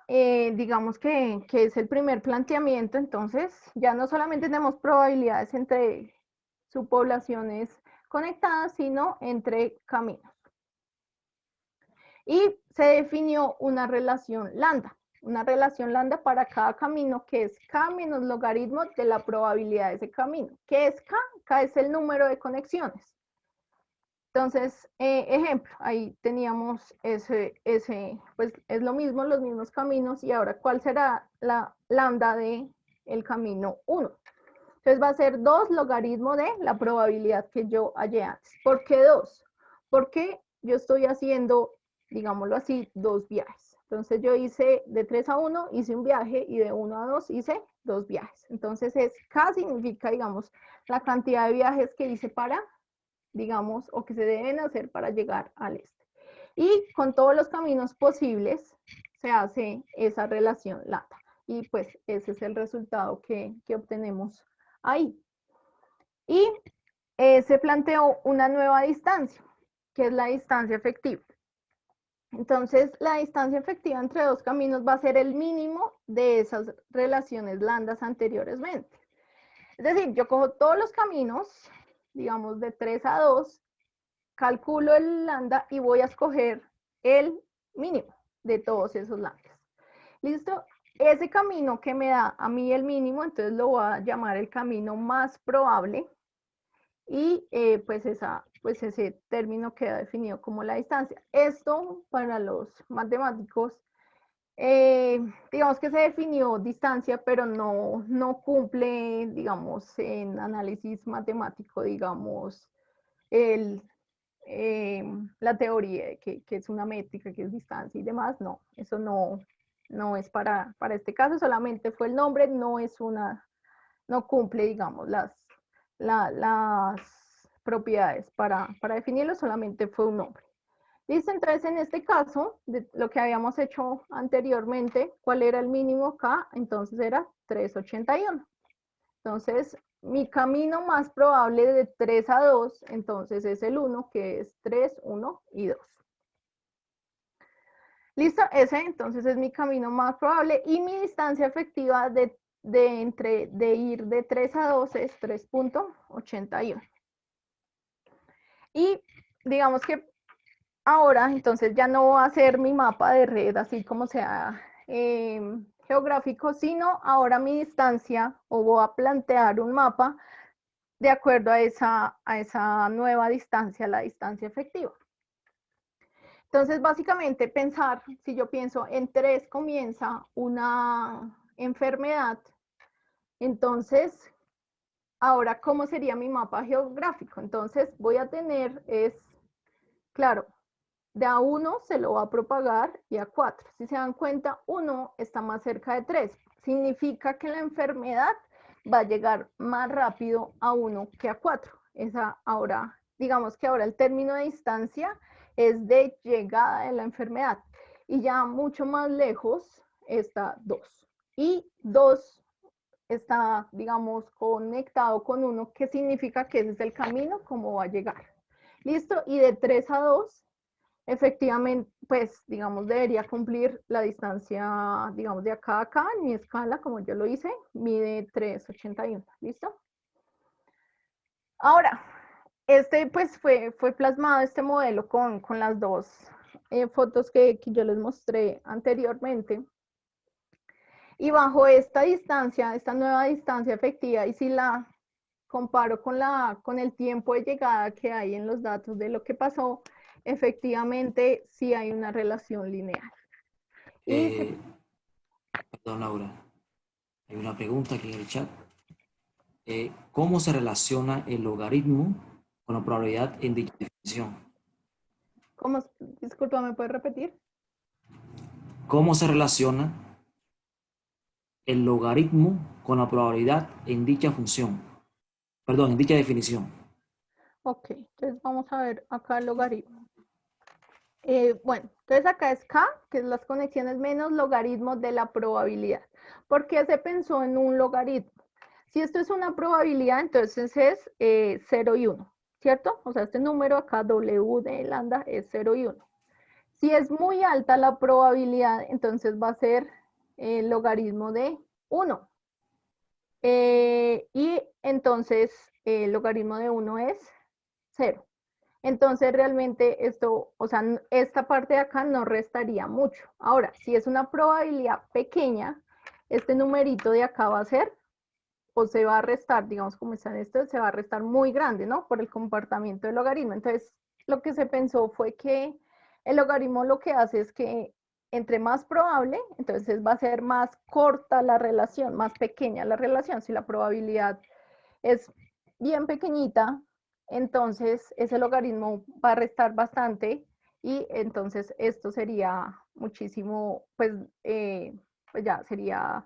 digamos que es el primer planteamiento, entonces ya no solamente tenemos probabilidades entre subpoblaciones conectadas, sino entre caminos. Y se definió una relación lambda para cada camino, que es K menos logaritmo de la probabilidad de ese camino. ¿Qué es K? K es el número de conexiones. Entonces, ejemplo, ahí teníamos pues es lo mismo, los mismos caminos, y ahora, ¿cuál será la lambda de el camino 1? Entonces va a ser 2 logaritmo de la probabilidad que yo hallé antes. ¿Por qué 2? Porque yo estoy haciendo, digámoslo así, 2 viajes. Entonces yo hice de 3 a 1, hice un viaje, y de 1 a 2 hice 2 viajes. Entonces K significa, digamos, la cantidad de viajes que hice para, digamos, o que se deben hacer para llegar al este. Y con todos los caminos posibles se hace esa relación lambda. Y pues ese es el resultado que obtenemos ahí. Y se planteó una nueva distancia, que es la distancia efectiva. Entonces, la distancia efectiva entre dos caminos va a ser el mínimo de esas relaciones lambdas anteriormente. Es decir, yo cojo todos los caminos, digamos de 3 a 2, calculo el lambda y voy a escoger el mínimo de todos esos lambdas. ¿Listo? Ese camino que me da a mí el mínimo, entonces lo voy a llamar el camino más probable, y pues ese término queda definido como la distancia. Esto para los matemáticos, digamos que se definió distancia, pero no cumple, digamos, en análisis matemático, digamos, la teoría de que es una métrica, que es distancia y demás. No, eso no es para este caso, solamente fue el nombre, no cumple, digamos, las propiedades para definirlo, solamente fue un nombre. Listo, entonces en este caso, de lo que habíamos hecho anteriormente, ¿cuál era el mínimo acá? Entonces era 381. Entonces, mi camino más probable de 3 a 2, entonces es el 1, que es 3, 1 y 2. Listo, ese entonces es mi camino más probable, y mi distancia efectiva de ir de 3 a 2 es 3.81. Y digamos que ahora entonces ya no va a ser mi mapa de red así como sea geográfico, sino ahora mi distancia, o voy a plantear un mapa de acuerdo a esa nueva distancia, la distancia efectiva. Entonces, básicamente pensar, si yo pienso en 3 comienza una enfermedad, entonces, ahora, ¿cómo sería mi mapa geográfico? Entonces, voy a tener, claro, de a 1 se lo va a propagar, y a 4. Si se dan cuenta, 1 está más cerca de 3. Significa que la enfermedad va a llegar más rápido a 1 que a 4. Ahora, digamos que ahora el término de distancia es de llegada de la enfermedad. Y ya mucho más lejos está 2. Y 2 está, digamos, conectado con 1, que significa que ese es el camino como va a llegar. ¿Listo? Y de 3 a 2, efectivamente, pues, digamos, debería cumplir la distancia, digamos, de acá a acá, en mi escala, como yo lo hice, mide 381. ¿Listo? Ahora, pues fue plasmado este modelo con las dos fotos que yo les mostré anteriormente. Y bajo esta distancia, esta nueva distancia efectiva, y si la comparo con el tiempo de llegada que hay en los datos de lo que pasó, efectivamente sí hay una relación lineal. Perdón, Laura. Hay una pregunta aquí en el chat. ¿Cómo se relaciona el logaritmo con la probabilidad en dicha definición? ¿Cómo? Disculpa, ¿me puedes repetir? ¿Cómo se relaciona el logaritmo con la probabilidad en dicha función? Perdón, en dicha definición. Ok, entonces vamos a ver acá el logaritmo. Bueno, entonces acá es K, que es las conexiones menos logaritmo de la probabilidad. ¿Por qué se pensó en un logaritmo? Si esto es una probabilidad, entonces es 0 y 1, ¿cierto? O sea, este número acá, W de lambda, es 0 y 1. Si es muy alta la probabilidad, entonces va a ser el logaritmo de 1. Y entonces el logaritmo de 1 es 0. Entonces realmente esto, o sea, esta parte de acá no restaría mucho. Ahora, si es una probabilidad pequeña, este numerito de acá va a ser, o se va a restar, digamos como está en esto, se va a restar muy grande, ¿no? Por el comportamiento del logaritmo. Entonces, lo que se pensó fue que el logaritmo lo que hace es que entre más probable, entonces va a ser más corta la relación, más pequeña la relación. Si la probabilidad es bien pequeñita, entonces ese logaritmo va a restar bastante y entonces esto sería muchísimo, pues ya sería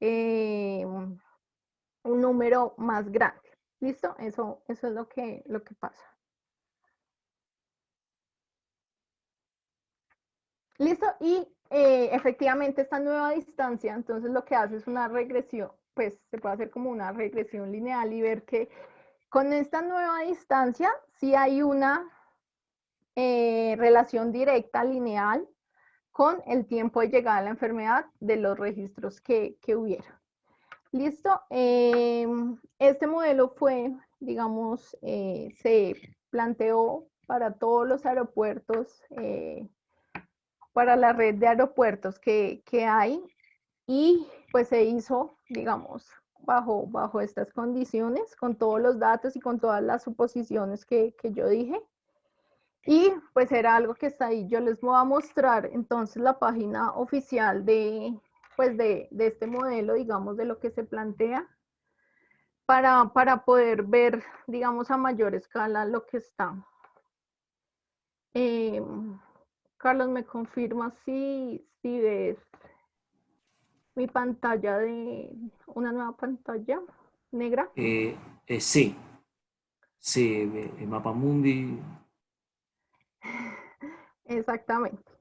un número más grande. ¿Listo? Eso es lo que pasa. ¿Listo? Y efectivamente esta nueva distancia, entonces lo que hace es una regresión, pues se puede hacer como una regresión lineal y ver que con esta nueva distancia sí hay una relación directa, lineal, con el tiempo de llegada a la enfermedad de los registros que hubiera. ¿Listo? Este modelo fue, digamos, se planteó para todos los aeropuertos, para la red de aeropuertos que hay y pues se hizo, digamos, bajo estas condiciones, con todos los datos y con todas las suposiciones que yo dije. Y pues era algo que está ahí. Yo les voy a mostrar entonces la página oficial de, pues de este modelo, digamos, de lo que se plantea, para poder ver, digamos, a mayor escala lo que está. Eh, Carlos, ¿me confirma si ves mi pantalla de una nueva pantalla negra? Sí, sí, el mapa mundi. Exactamente.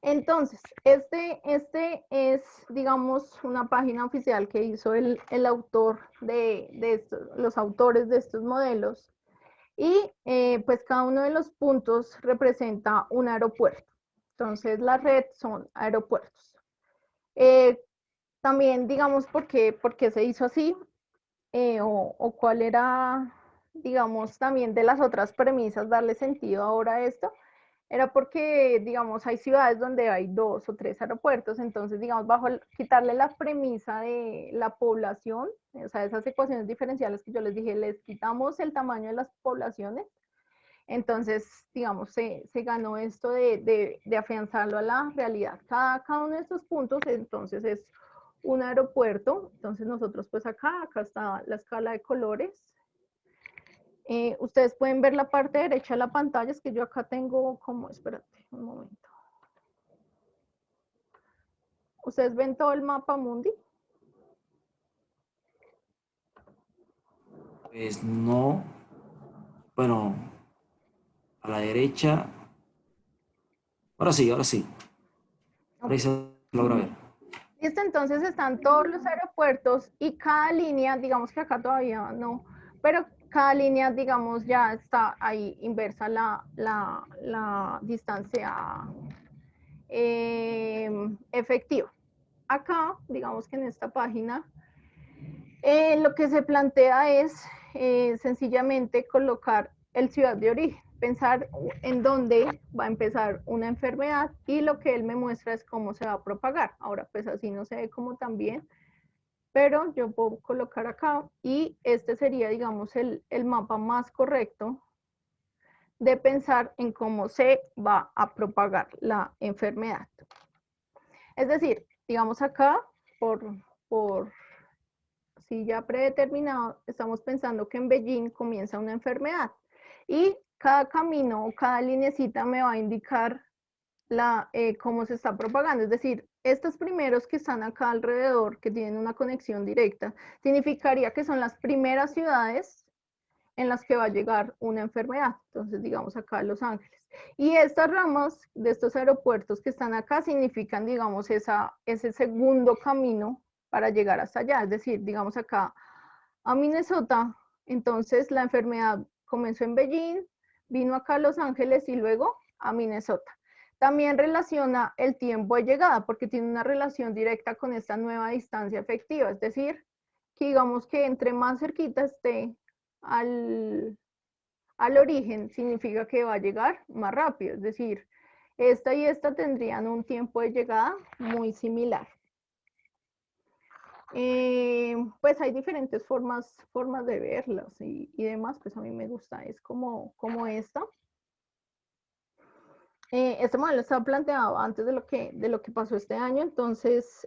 Entonces, este es, digamos, una página oficial que hizo el autor de estos, los autores de estos modelos. Y pues cada uno de los puntos representa un aeropuerto. Entonces, la red son aeropuertos. También, digamos, por qué se hizo así o cuál era, digamos, también de las otras premisas darle sentido ahora a esto era porque, digamos, hay ciudades donde hay 2 o 3 aeropuertos, entonces, digamos, quitarle la premisa de la población, o sea, esas ecuaciones diferenciales que yo les dije, les quitamos el tamaño de las poblaciones, entonces, digamos, se ganó esto de afianzarlo a la realidad. Cada uno de estos puntos, entonces, es un aeropuerto, entonces nosotros, pues acá está la escala de colores, ustedes pueden ver la parte derecha de la pantalla, es que yo acá tengo como, espérate un momento. ¿Ustedes ven todo el mapa mundi? Pues no, bueno, a la derecha. Ahora sí, ahora sí. Ahora Ok. sí se logra ver. Listo, entonces están todos los aeropuertos y cada línea, digamos que acá todavía no, pero cada línea, digamos, ya está ahí inversa la distancia efectiva. Acá, digamos que en esta página, lo que se plantea es sencillamente colocar el ciudad de origen, pensar en dónde va a empezar una enfermedad y lo que él me muestra es cómo se va a propagar. Ahora, pues así no se ve como también, pero yo puedo colocar acá y este sería, digamos, el mapa más correcto de pensar en cómo se va a propagar la enfermedad. Es decir, digamos acá, por si ya predeterminado, estamos pensando que en Beijing comienza una enfermedad y cada camino o cada linecita me va a indicar cómo se está propagando. Es decir, estos primeros que están acá alrededor, que tienen una conexión directa, significaría que son las primeras ciudades en las que va a llegar una enfermedad. Entonces, digamos acá Los Ángeles. Y estas ramas de estos aeropuertos que están acá significan, digamos, ese segundo camino para llegar hasta allá. Es decir, digamos acá a Minnesota, entonces la enfermedad comenzó en Beijing, vino acá a Los Ángeles y luego a Minnesota. También relaciona el tiempo de llegada, porque tiene una relación directa con esta nueva distancia efectiva. Es decir, que digamos que entre más cerquita esté al origen, significa que va a llegar más rápido. Es decir, esta y esta tendrían un tiempo de llegada muy similar. Pues hay diferentes formas de verlas y demás, pues a mí me gusta, es como esta. Este modelo estaba planteado antes de lo que pasó este año, entonces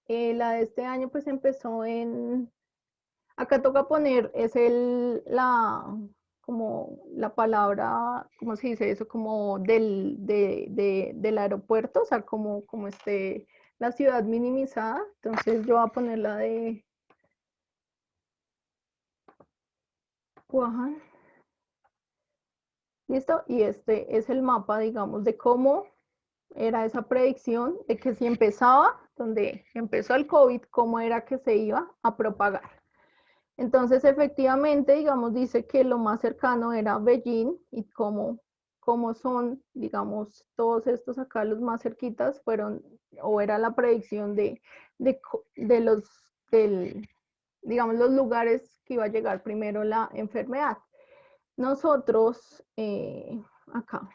la de este año pues empezó acá toca poner, como la palabra, ¿cómo se dice eso? Como del aeropuerto, o sea, como la ciudad minimizada, entonces yo voy a poner la de Wuhan. ¿Listo? Y este es el mapa, digamos, de cómo era esa predicción de que si empezaba, donde empezó el COVID, cómo era que se iba a propagar. Entonces, efectivamente, digamos, dice que lo más cercano era Beijing y cómo son, digamos, todos estos acá, los más cerquitas, fueron, o era la predicción digamos, los lugares que iba a llegar primero la enfermedad. Nosotros, acá,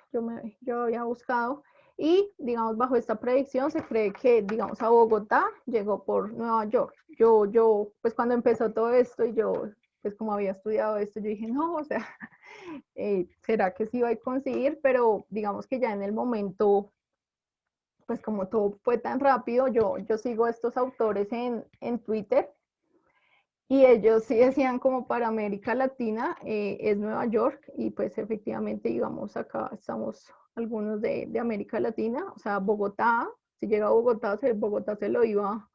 yo había buscado y, digamos, bajo esta predicción se cree que, digamos, a Bogotá llegó por Nueva York. Pues cuando empezó todo esto y yo, pues como había estudiado esto, yo dije, no, o sea, ¿será que sí iba a conseguir? Pero digamos que ya en el momento, pues como todo fue tan rápido, yo sigo a estos autores en Twitter y ellos sí decían como para América Latina es Nueva York y pues efectivamente digamos acá estamos algunos de América Latina, o sea Bogotá, si llega a Bogotá, Bogotá se lo iba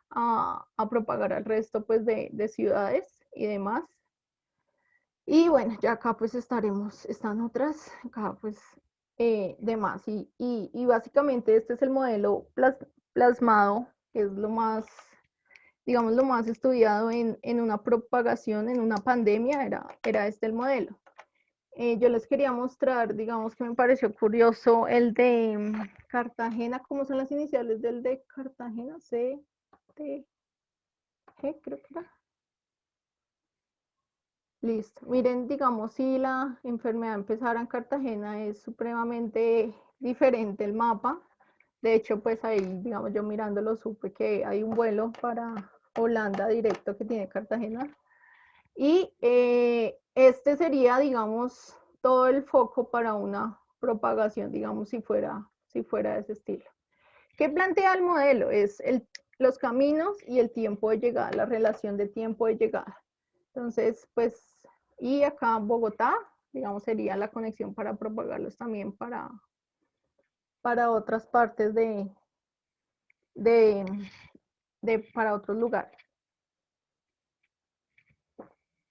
a propagar al resto pues de ciudades y demás. Y bueno, ya acá pues están otras, acá pues demás y básicamente este es el modelo plasmado, que es lo más digamos, lo más estudiado en una propagación, en una pandemia, era este el modelo. Yo les quería mostrar, digamos que me pareció curioso el de Cartagena, ¿cómo son las iniciales del de Cartagena? C, T, G, creo que era. Listo. Miren, digamos, si la enfermedad empezara en Cartagena, es supremamente diferente el mapa. De hecho, pues ahí, digamos, yo mirándolo supe que hay un vuelo para Holanda directo que tiene Cartagena. Y este sería, digamos, todo el foco para una propagación, digamos, si fuera de ese estilo. ¿Qué plantea el modelo? Es los caminos y el tiempo de llegada, la relación de tiempo de llegada. Entonces, pues, y acá Bogotá, digamos, sería la conexión para propagarlos también para otras partes para otros lugares.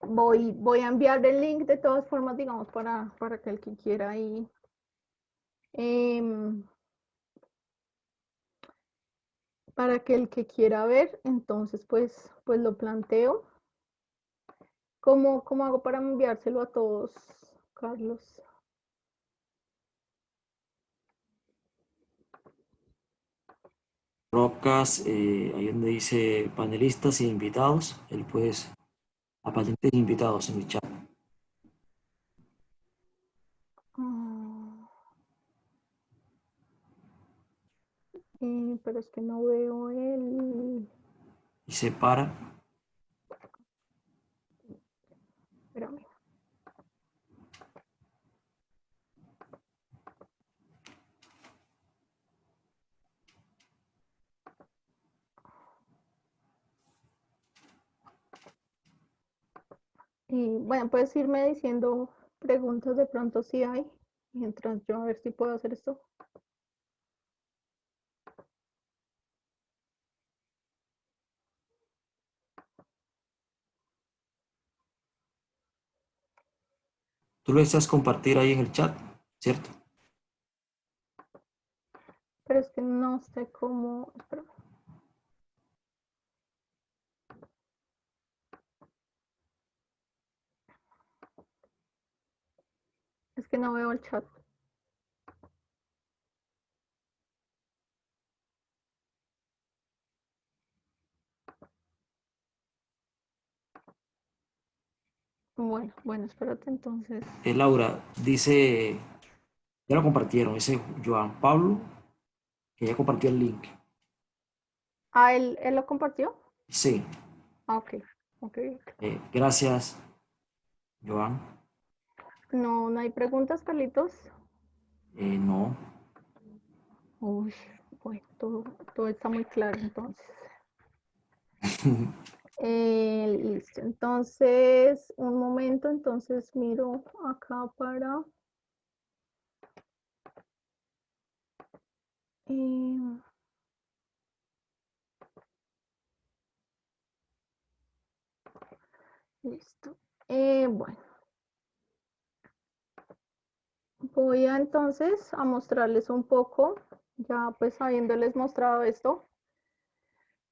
Voy a enviar el link de todas formas, digamos, para que el que quiera ahí. Para que el que quiera ver, entonces pues lo planteo. ¿Cómo hago para enviárselo a todos, Carlos? Broadcast, ahí donde dice panelistas e invitados, él puedes a panelistas e invitados en el chat. Pero es que no veo el... Y separa. Espérame. Y bueno, puedes irme diciendo preguntas de pronto si hay, mientras yo a ver si puedo hacer esto. Tú lo deseas compartir ahí en el chat, ¿cierto? Pero es que no sé cómo. Espera. Es que no veo el chat. Bueno, espérate entonces. Laura, dice, ya lo compartieron, dice Joan Pablo, que ya compartió el link. Ah, ¿él lo compartió? Sí, Ah, ok. Ok. gracias, Joan. No hay preguntas, Carlitos. No. Uy, bueno, todo está muy claro entonces. Listo, entonces, un momento, entonces miro acá para... listo. Bueno, voy a entonces a mostrarles un poco, ya pues habiéndoles mostrado esto,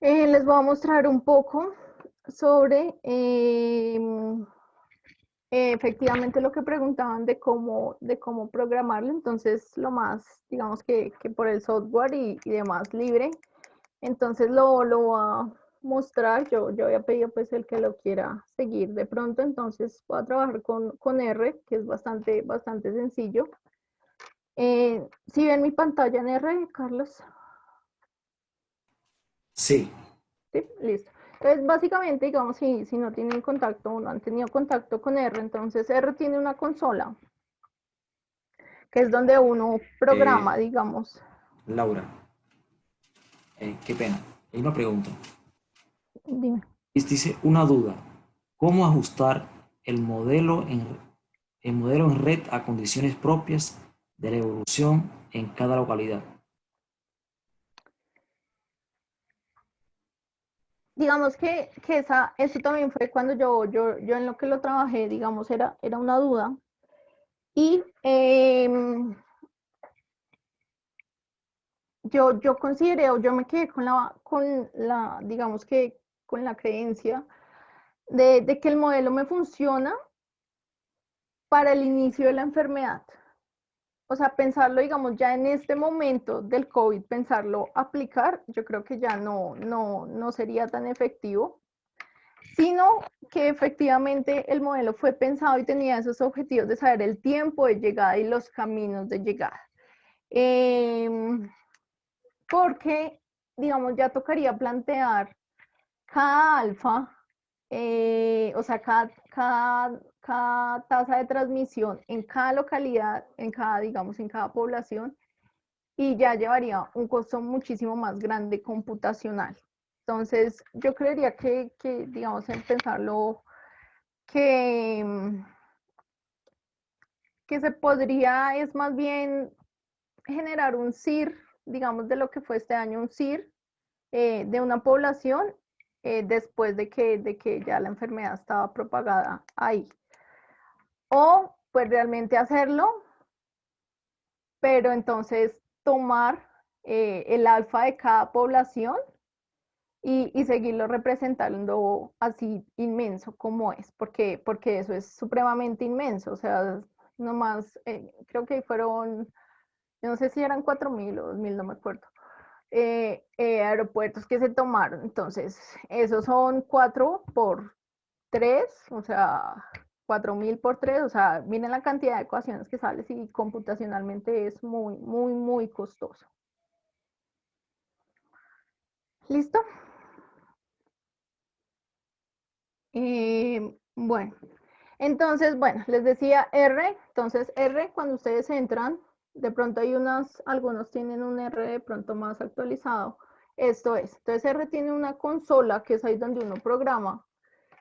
les voy a mostrar un poco sobre efectivamente lo que preguntaban de cómo programarlo, entonces lo más, digamos que por el software y demás libre, entonces lo voy a mostrar, yo había pedido pues el que lo quiera seguir de pronto, entonces voy a trabajar con R, que es bastante sencillo. ¿Sí ven mi pantalla en R, Carlos? Sí. Sí, listo. Entonces, básicamente, digamos, si no tienen contacto o no han tenido contacto con R, entonces R tiene una consola, que es donde uno Eh, programa, digamos. Laura, qué pena. Hay una pregunta. Dime. Dice una duda. ¿Cómo ajustar el modelo en red a condiciones propias de la evolución en cada localidad? Digamos que eso también fue cuando yo en lo que lo trabajé, digamos, era una duda. Y yo consideré, o yo me quedé con la, digamos que con la creencia de que el modelo me funciona para el inicio de la enfermedad. O sea, pensarlo, digamos, ya en este momento del COVID, pensarlo aplicar, yo creo que ya no sería tan efectivo, sino que efectivamente el modelo fue pensado y tenía esos objetivos de saber el tiempo de llegada y los caminos de llegada. Porque, digamos, ya tocaría plantear cada alfa, o sea, cada tasa de transmisión en cada localidad, en cada, digamos, en cada población, y ya llevaría un costo muchísimo más grande computacional. Entonces, yo creería que digamos, en pensarlo, que, que se podría, es más bien generar un CIR, digamos, de lo que fue este año, un CIR de una población después de que ya la enfermedad estaba propagada ahí. O pues realmente hacerlo, pero entonces tomar el alfa de cada población y seguirlo representando así inmenso como es, porque eso es supremamente inmenso, o sea, nomás, creo que fueron, no sé si eran 4.000 o 2.000, no me acuerdo, aeropuertos que se tomaron, entonces, esos son 4 por 3, o sea, 4.000 por 3, o sea, miren la cantidad de ecuaciones que sale y computacionalmente es muy costoso. ¿Listo? Bueno, entonces, bueno, les decía R, entonces R, cuando ustedes entran, de pronto hay algunos tienen un R de pronto más actualizado. Esto es, entonces R tiene una consola que es ahí donde uno programa.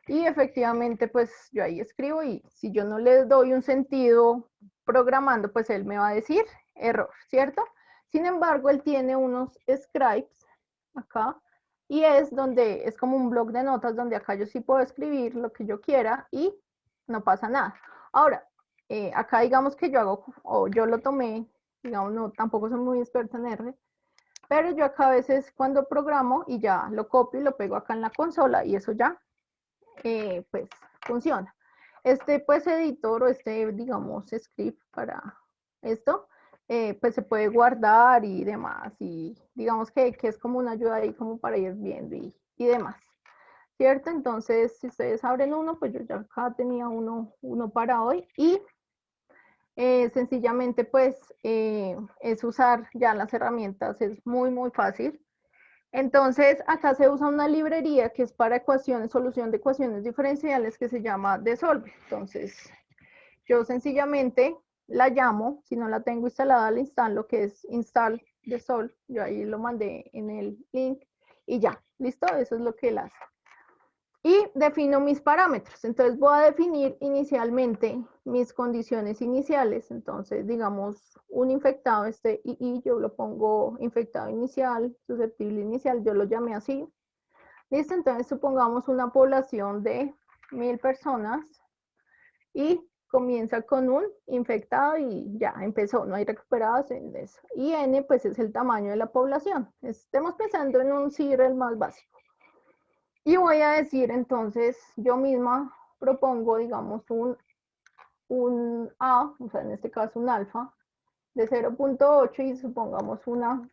Y efectivamente, pues yo ahí escribo y si yo no le doy un sentido programando, pues él me va a decir error, ¿cierto? Sin embargo, él tiene unos scripts acá y es donde es como un bloc de notas donde acá yo sí puedo escribir lo que yo quiera y no pasa nada. Ahora, acá digamos que yo hago, o yo lo tomé, digamos, no, tampoco soy muy experta en R, pero yo acá a veces cuando programo y ya lo copio y lo pego acá en la consola y eso ya pues funciona. Este pues editor o este digamos script para esto, pues se puede guardar y demás y digamos que es como una ayuda ahí como para ir viendo y demás, ¿cierto? Entonces si ustedes abren uno, pues yo ya acá tenía uno para hoy y sencillamente pues es usar ya las herramientas, es muy fácil. Entonces, acá se usa una librería que es para ecuaciones, solución de ecuaciones diferenciales que se llama Desolve. Entonces, yo sencillamente la llamo, si no la tengo instalada, la instalo, que es install Desolve. Yo ahí lo mandé en el link y ya, listo, eso es lo que él hace. Y defino mis parámetros. Entonces voy a definir inicialmente mis condiciones iniciales. Entonces, digamos, un infectado, este II, yo lo pongo infectado inicial, susceptible inicial, yo lo llamé así. Listo, entonces supongamos una población de 1000 personas y comienza con un infectado y ya empezó, no hay recuperados en eso. Y N pues es el tamaño de la población. Estemos pensando en un CIR el más básico. Y voy a decir entonces, yo misma propongo, digamos, un A, o sea, en este caso un alfa, de 0.8 y supongamos una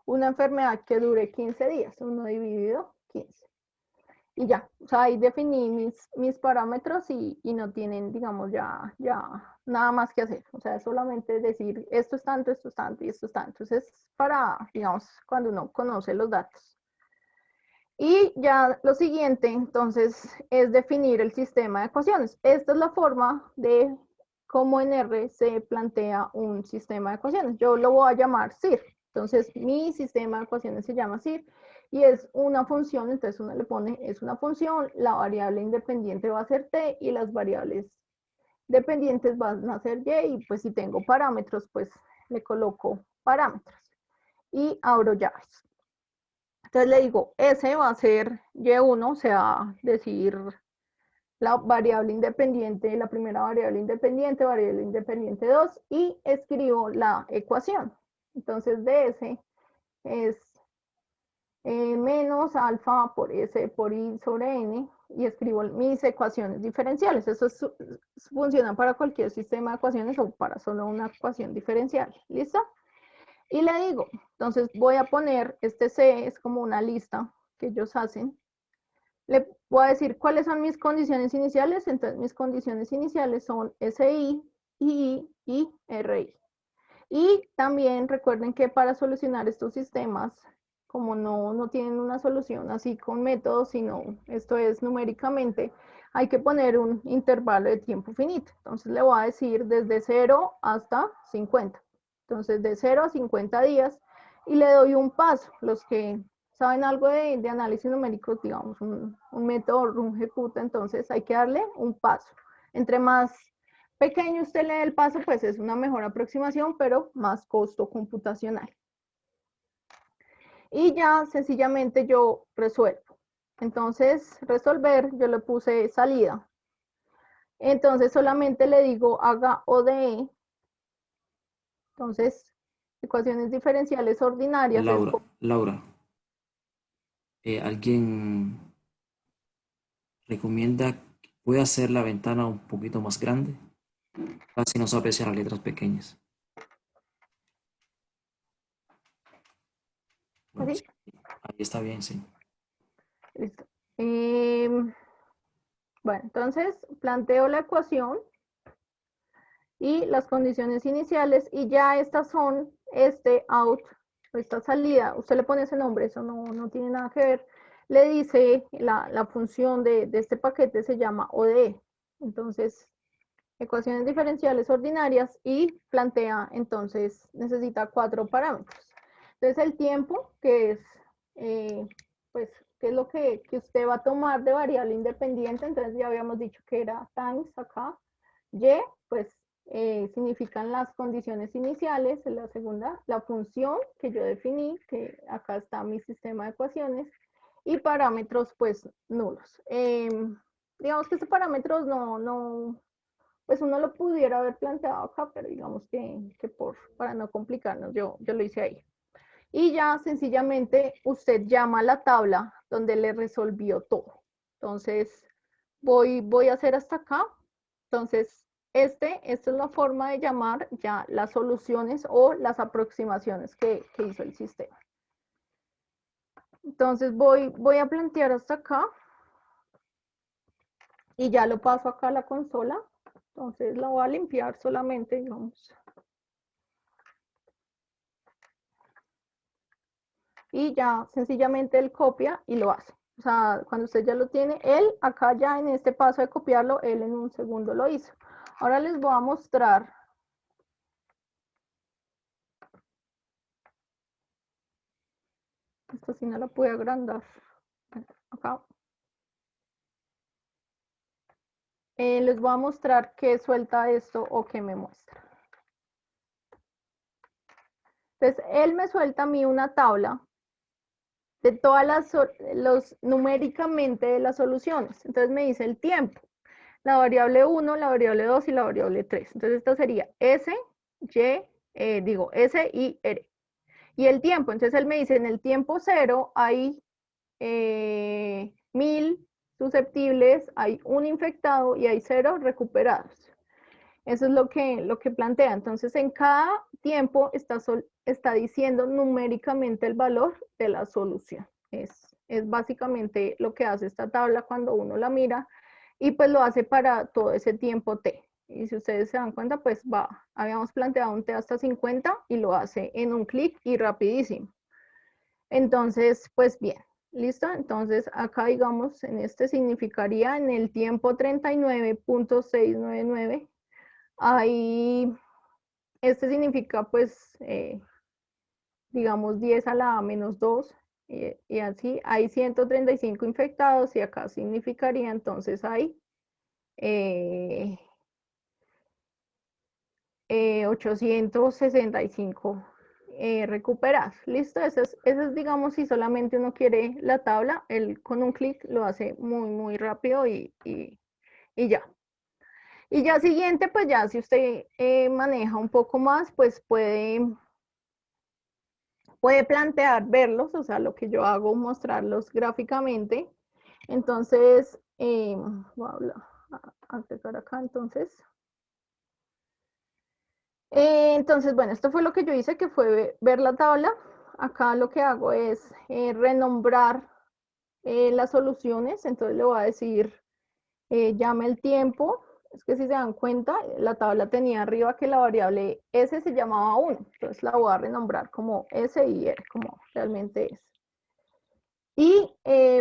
enfermedad que dure 15 días, 1 dividido 15. Y ya, o sea, ahí definí mis parámetros y no tienen, digamos, ya nada más que hacer. O sea, es solamente decir, esto es tanto y esto es tanto. Entonces, es para, digamos, cuando uno conoce los datos. Y ya lo siguiente, entonces, es definir el sistema de ecuaciones. Esta es la forma de cómo en R se plantea un sistema de ecuaciones. Yo lo voy a llamar CIR. Entonces, mi sistema de ecuaciones se llama CIR y es una función, entonces uno le pone, es una función, la variable independiente va a ser t y las variables dependientes van a ser y, y pues si tengo parámetros, pues le coloco parámetros y abro llaves. Entonces le digo, S va a ser Y1, o sea, decir la variable independiente, la primera variable independiente 2, y escribo la ecuación. Entonces de S es menos alfa por S por I sobre N, y escribo mis ecuaciones diferenciales. Eso funciona para cualquier sistema de ecuaciones o para solo una ecuación diferencial. ¿Listo? Y le digo, entonces voy a poner, este C es como una lista que ellos hacen. Le voy a decir cuáles son mis condiciones iniciales. Entonces mis condiciones iniciales son SI, II y RI. Y también recuerden que para solucionar estos sistemas, como no tienen una solución así con métodos, sino esto es numéricamente, hay que poner un intervalo de tiempo finito. Entonces le voy a decir desde 0 hasta 50. Entonces de 0 a 50 días y le doy un paso. Los que saben algo de análisis numérico, digamos, un método un ejecuta, entonces hay que darle un paso. Entre más pequeño usted lee el paso, pues es una mejor aproximación, pero más costo computacional. Y ya sencillamente yo resuelvo. Entonces, resolver, yo le puse salida. Entonces, solamente le digo haga ODE. Entonces, ecuaciones diferenciales ordinarias. Laura, ¿alguien recomienda que pueda hacer la ventana un poquito más grande? Casi no se aprecian las letras pequeñas. Bueno, ¿Así? sí, ahí está bien, sí. Listo. Bueno, entonces planteo la ecuación y las condiciones iniciales y ya estas son out, esta salida, usted le pone ese nombre, eso no tiene nada que ver, le dice la función de este paquete se llama ODE, entonces ecuaciones diferenciales ordinarias y plantea, entonces necesita 4 parámetros. Entonces el tiempo, que es pues qué es lo que usted va a tomar de variable independiente. Entonces ya habíamos dicho que era times acá. Y, pues significan las condiciones iniciales, en la segunda, la función que yo definí, que acá está mi sistema de ecuaciones, y parámetros pues nulos. Digamos que estos parámetros pues uno lo pudiera haber planteado acá, pero digamos que para no complicarnos, yo lo hice ahí. Y ya sencillamente usted llama a la tabla donde le resolvió todo. Entonces, voy a hacer hasta acá. Entonces, esta es la forma de llamar ya las soluciones o las aproximaciones que hizo el sistema. Entonces, voy a plantear hasta acá y ya lo paso acá a la consola. Entonces, la voy a limpiar solamente, digamos. Y ya sencillamente él copia y lo hace. O sea, cuando usted ya lo tiene, él acá ya en este paso de copiarlo, él en un segundo lo hizo. Ahora les voy a mostrar. Esto sí no lo pude agrandar. Acá. Les voy a mostrar qué suelta esto o qué me muestra. Entonces, él me suelta a mí una tabla de todas los numéricamente de las soluciones. Entonces me dice el tiempo, la variable 1, la variable 2 y la variable 3. Entonces esto sería S, Y, S y R. Y el tiempo, entonces él me dice, en el tiempo 0 hay 1000 susceptibles, hay un infectado y hay 0 recuperados. Eso es lo que plantea. Entonces, en cada tiempo está diciendo numéricamente el valor de la solución. Es básicamente lo que hace esta tabla cuando uno la mira y pues lo hace para todo ese tiempo t. Y si ustedes se dan cuenta, pues habíamos planteado un t hasta 50 y lo hace en un clic y rapidísimo. Entonces, pues bien, ¿listo? Entonces, acá digamos, en este significaría en el tiempo 39.699. Ahí, este significa pues, digamos 10 a la menos 2 y así, hay 135 infectados y acá significaría entonces hay 865 recuperados. Listo, eso es, digamos si solamente uno quiere la tabla, él con un clic lo hace muy rápido y ya. Y ya siguiente, pues ya si usted maneja un poco más, pues puede plantear verlos, o sea, lo que yo hago, mostrarlos gráficamente. Entonces, voy a agregar acá entonces. Entonces, bueno, esto fue lo que yo hice, que fue ver la tabla. Acá lo que hago es renombrar las soluciones, entonces le voy a decir, llame el tiempo. Es que si se dan cuenta, la tabla tenía arriba que la variable S se llamaba 1, entonces la voy a renombrar como S y R, como realmente es. Y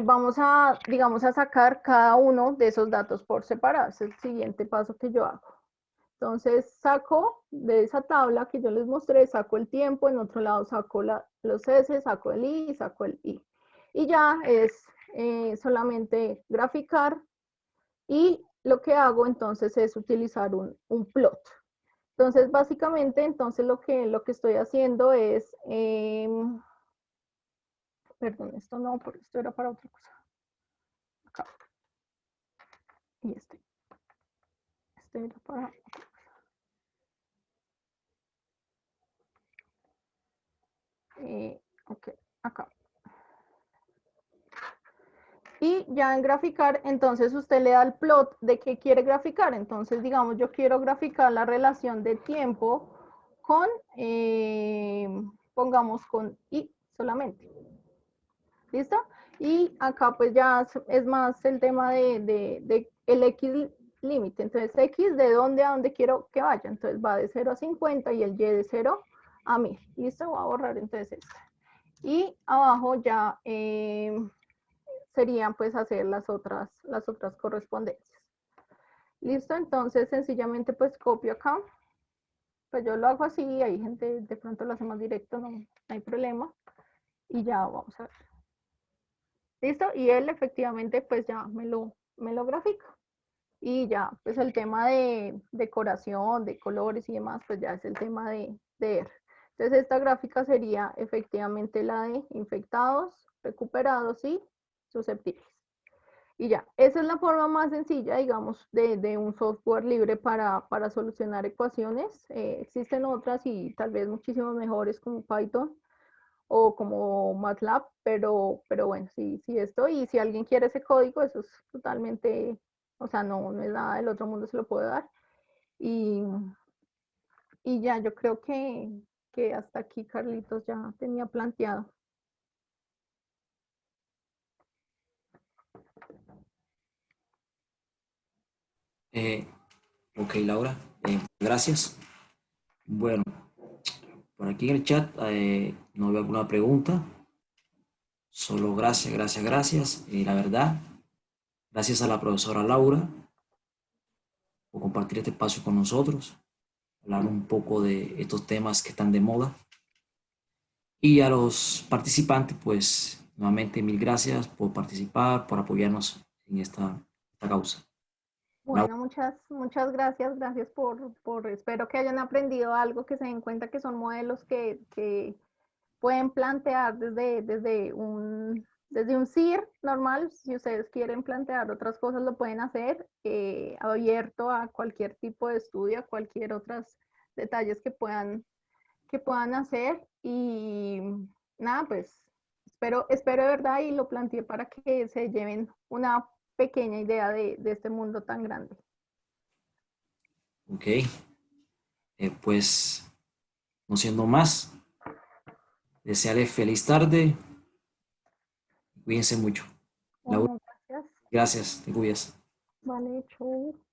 vamos a, digamos, a sacar cada uno de esos datos por separado. Es el siguiente paso que yo hago. Entonces saco de esa tabla que yo les mostré, saco el tiempo, en otro lado saco los S, saco el I y saco el I. Y ya es solamente graficar y lo que hago entonces es utilizar un plot. Entonces básicamente entonces lo que estoy haciendo es, perdón, esto no, porque esto era para otra cosa. Acá. Y este era para ok, acá. Y ya en graficar, entonces usted le da el plot de qué quiere graficar. Entonces, digamos, yo quiero graficar la relación de tiempo con, pongamos con I solamente. ¿Listo? Y acá pues ya es más el tema de el X límite. Entonces, X de dónde a dónde quiero que vaya. Entonces, va de 0 a 50 y el Y de 0 a 1000. ¿Listo? Voy a borrar entonces esto. Y abajo ya serían pues hacer las otras correspondencias. Listo, entonces sencillamente pues copio acá. Pues yo lo hago así, hay gente de pronto lo hace más directo, no hay problema. Y ya vamos a ver. ¿Listo? Y él efectivamente pues ya me lo grafica. Y ya, pues el tema de decoración, de colores y demás, pues ya es el tema de R. Entonces esta gráfica sería efectivamente la de infectados, recuperados y susceptibles. Y ya, esa es la forma más sencilla, digamos, de un software libre para solucionar ecuaciones. Existen otras y tal vez muchísimo mejores como Python o como MATLAB, pero bueno, sí, sí esto. Y si alguien quiere ese código, eso es totalmente, o sea, no es nada del otro mundo, se lo puedo dar. Y, y ya, yo creo que hasta aquí Carlitos ya tenía planteado. Eh, ok, Laura, gracias. Bueno, por aquí en el chat no veo alguna pregunta. Solo gracias, gracias, gracias. Y la verdad, gracias a la profesora Laura por compartir este espacio con nosotros, hablar un poco de estos temas que están de moda. Y a los participantes, pues nuevamente mil gracias por participar, por apoyarnos en esta causa. Laura, Bueno, muchas gracias, gracias espero que hayan aprendido algo, que se den cuenta que son modelos que pueden plantear desde un CIR normal. Si ustedes quieren plantear otras cosas, lo pueden hacer, abierto a cualquier tipo de estudio, a cualquier otros detalles que puedan hacer. Y nada, pues espero de verdad y lo planteé para que se lleven una pequeña idea de este mundo tan grande. ok, pues no siendo más, desearles feliz tarde, cuídense mucho. Laura, Bueno, gracias. gracias, te cuidas. Vale, chau.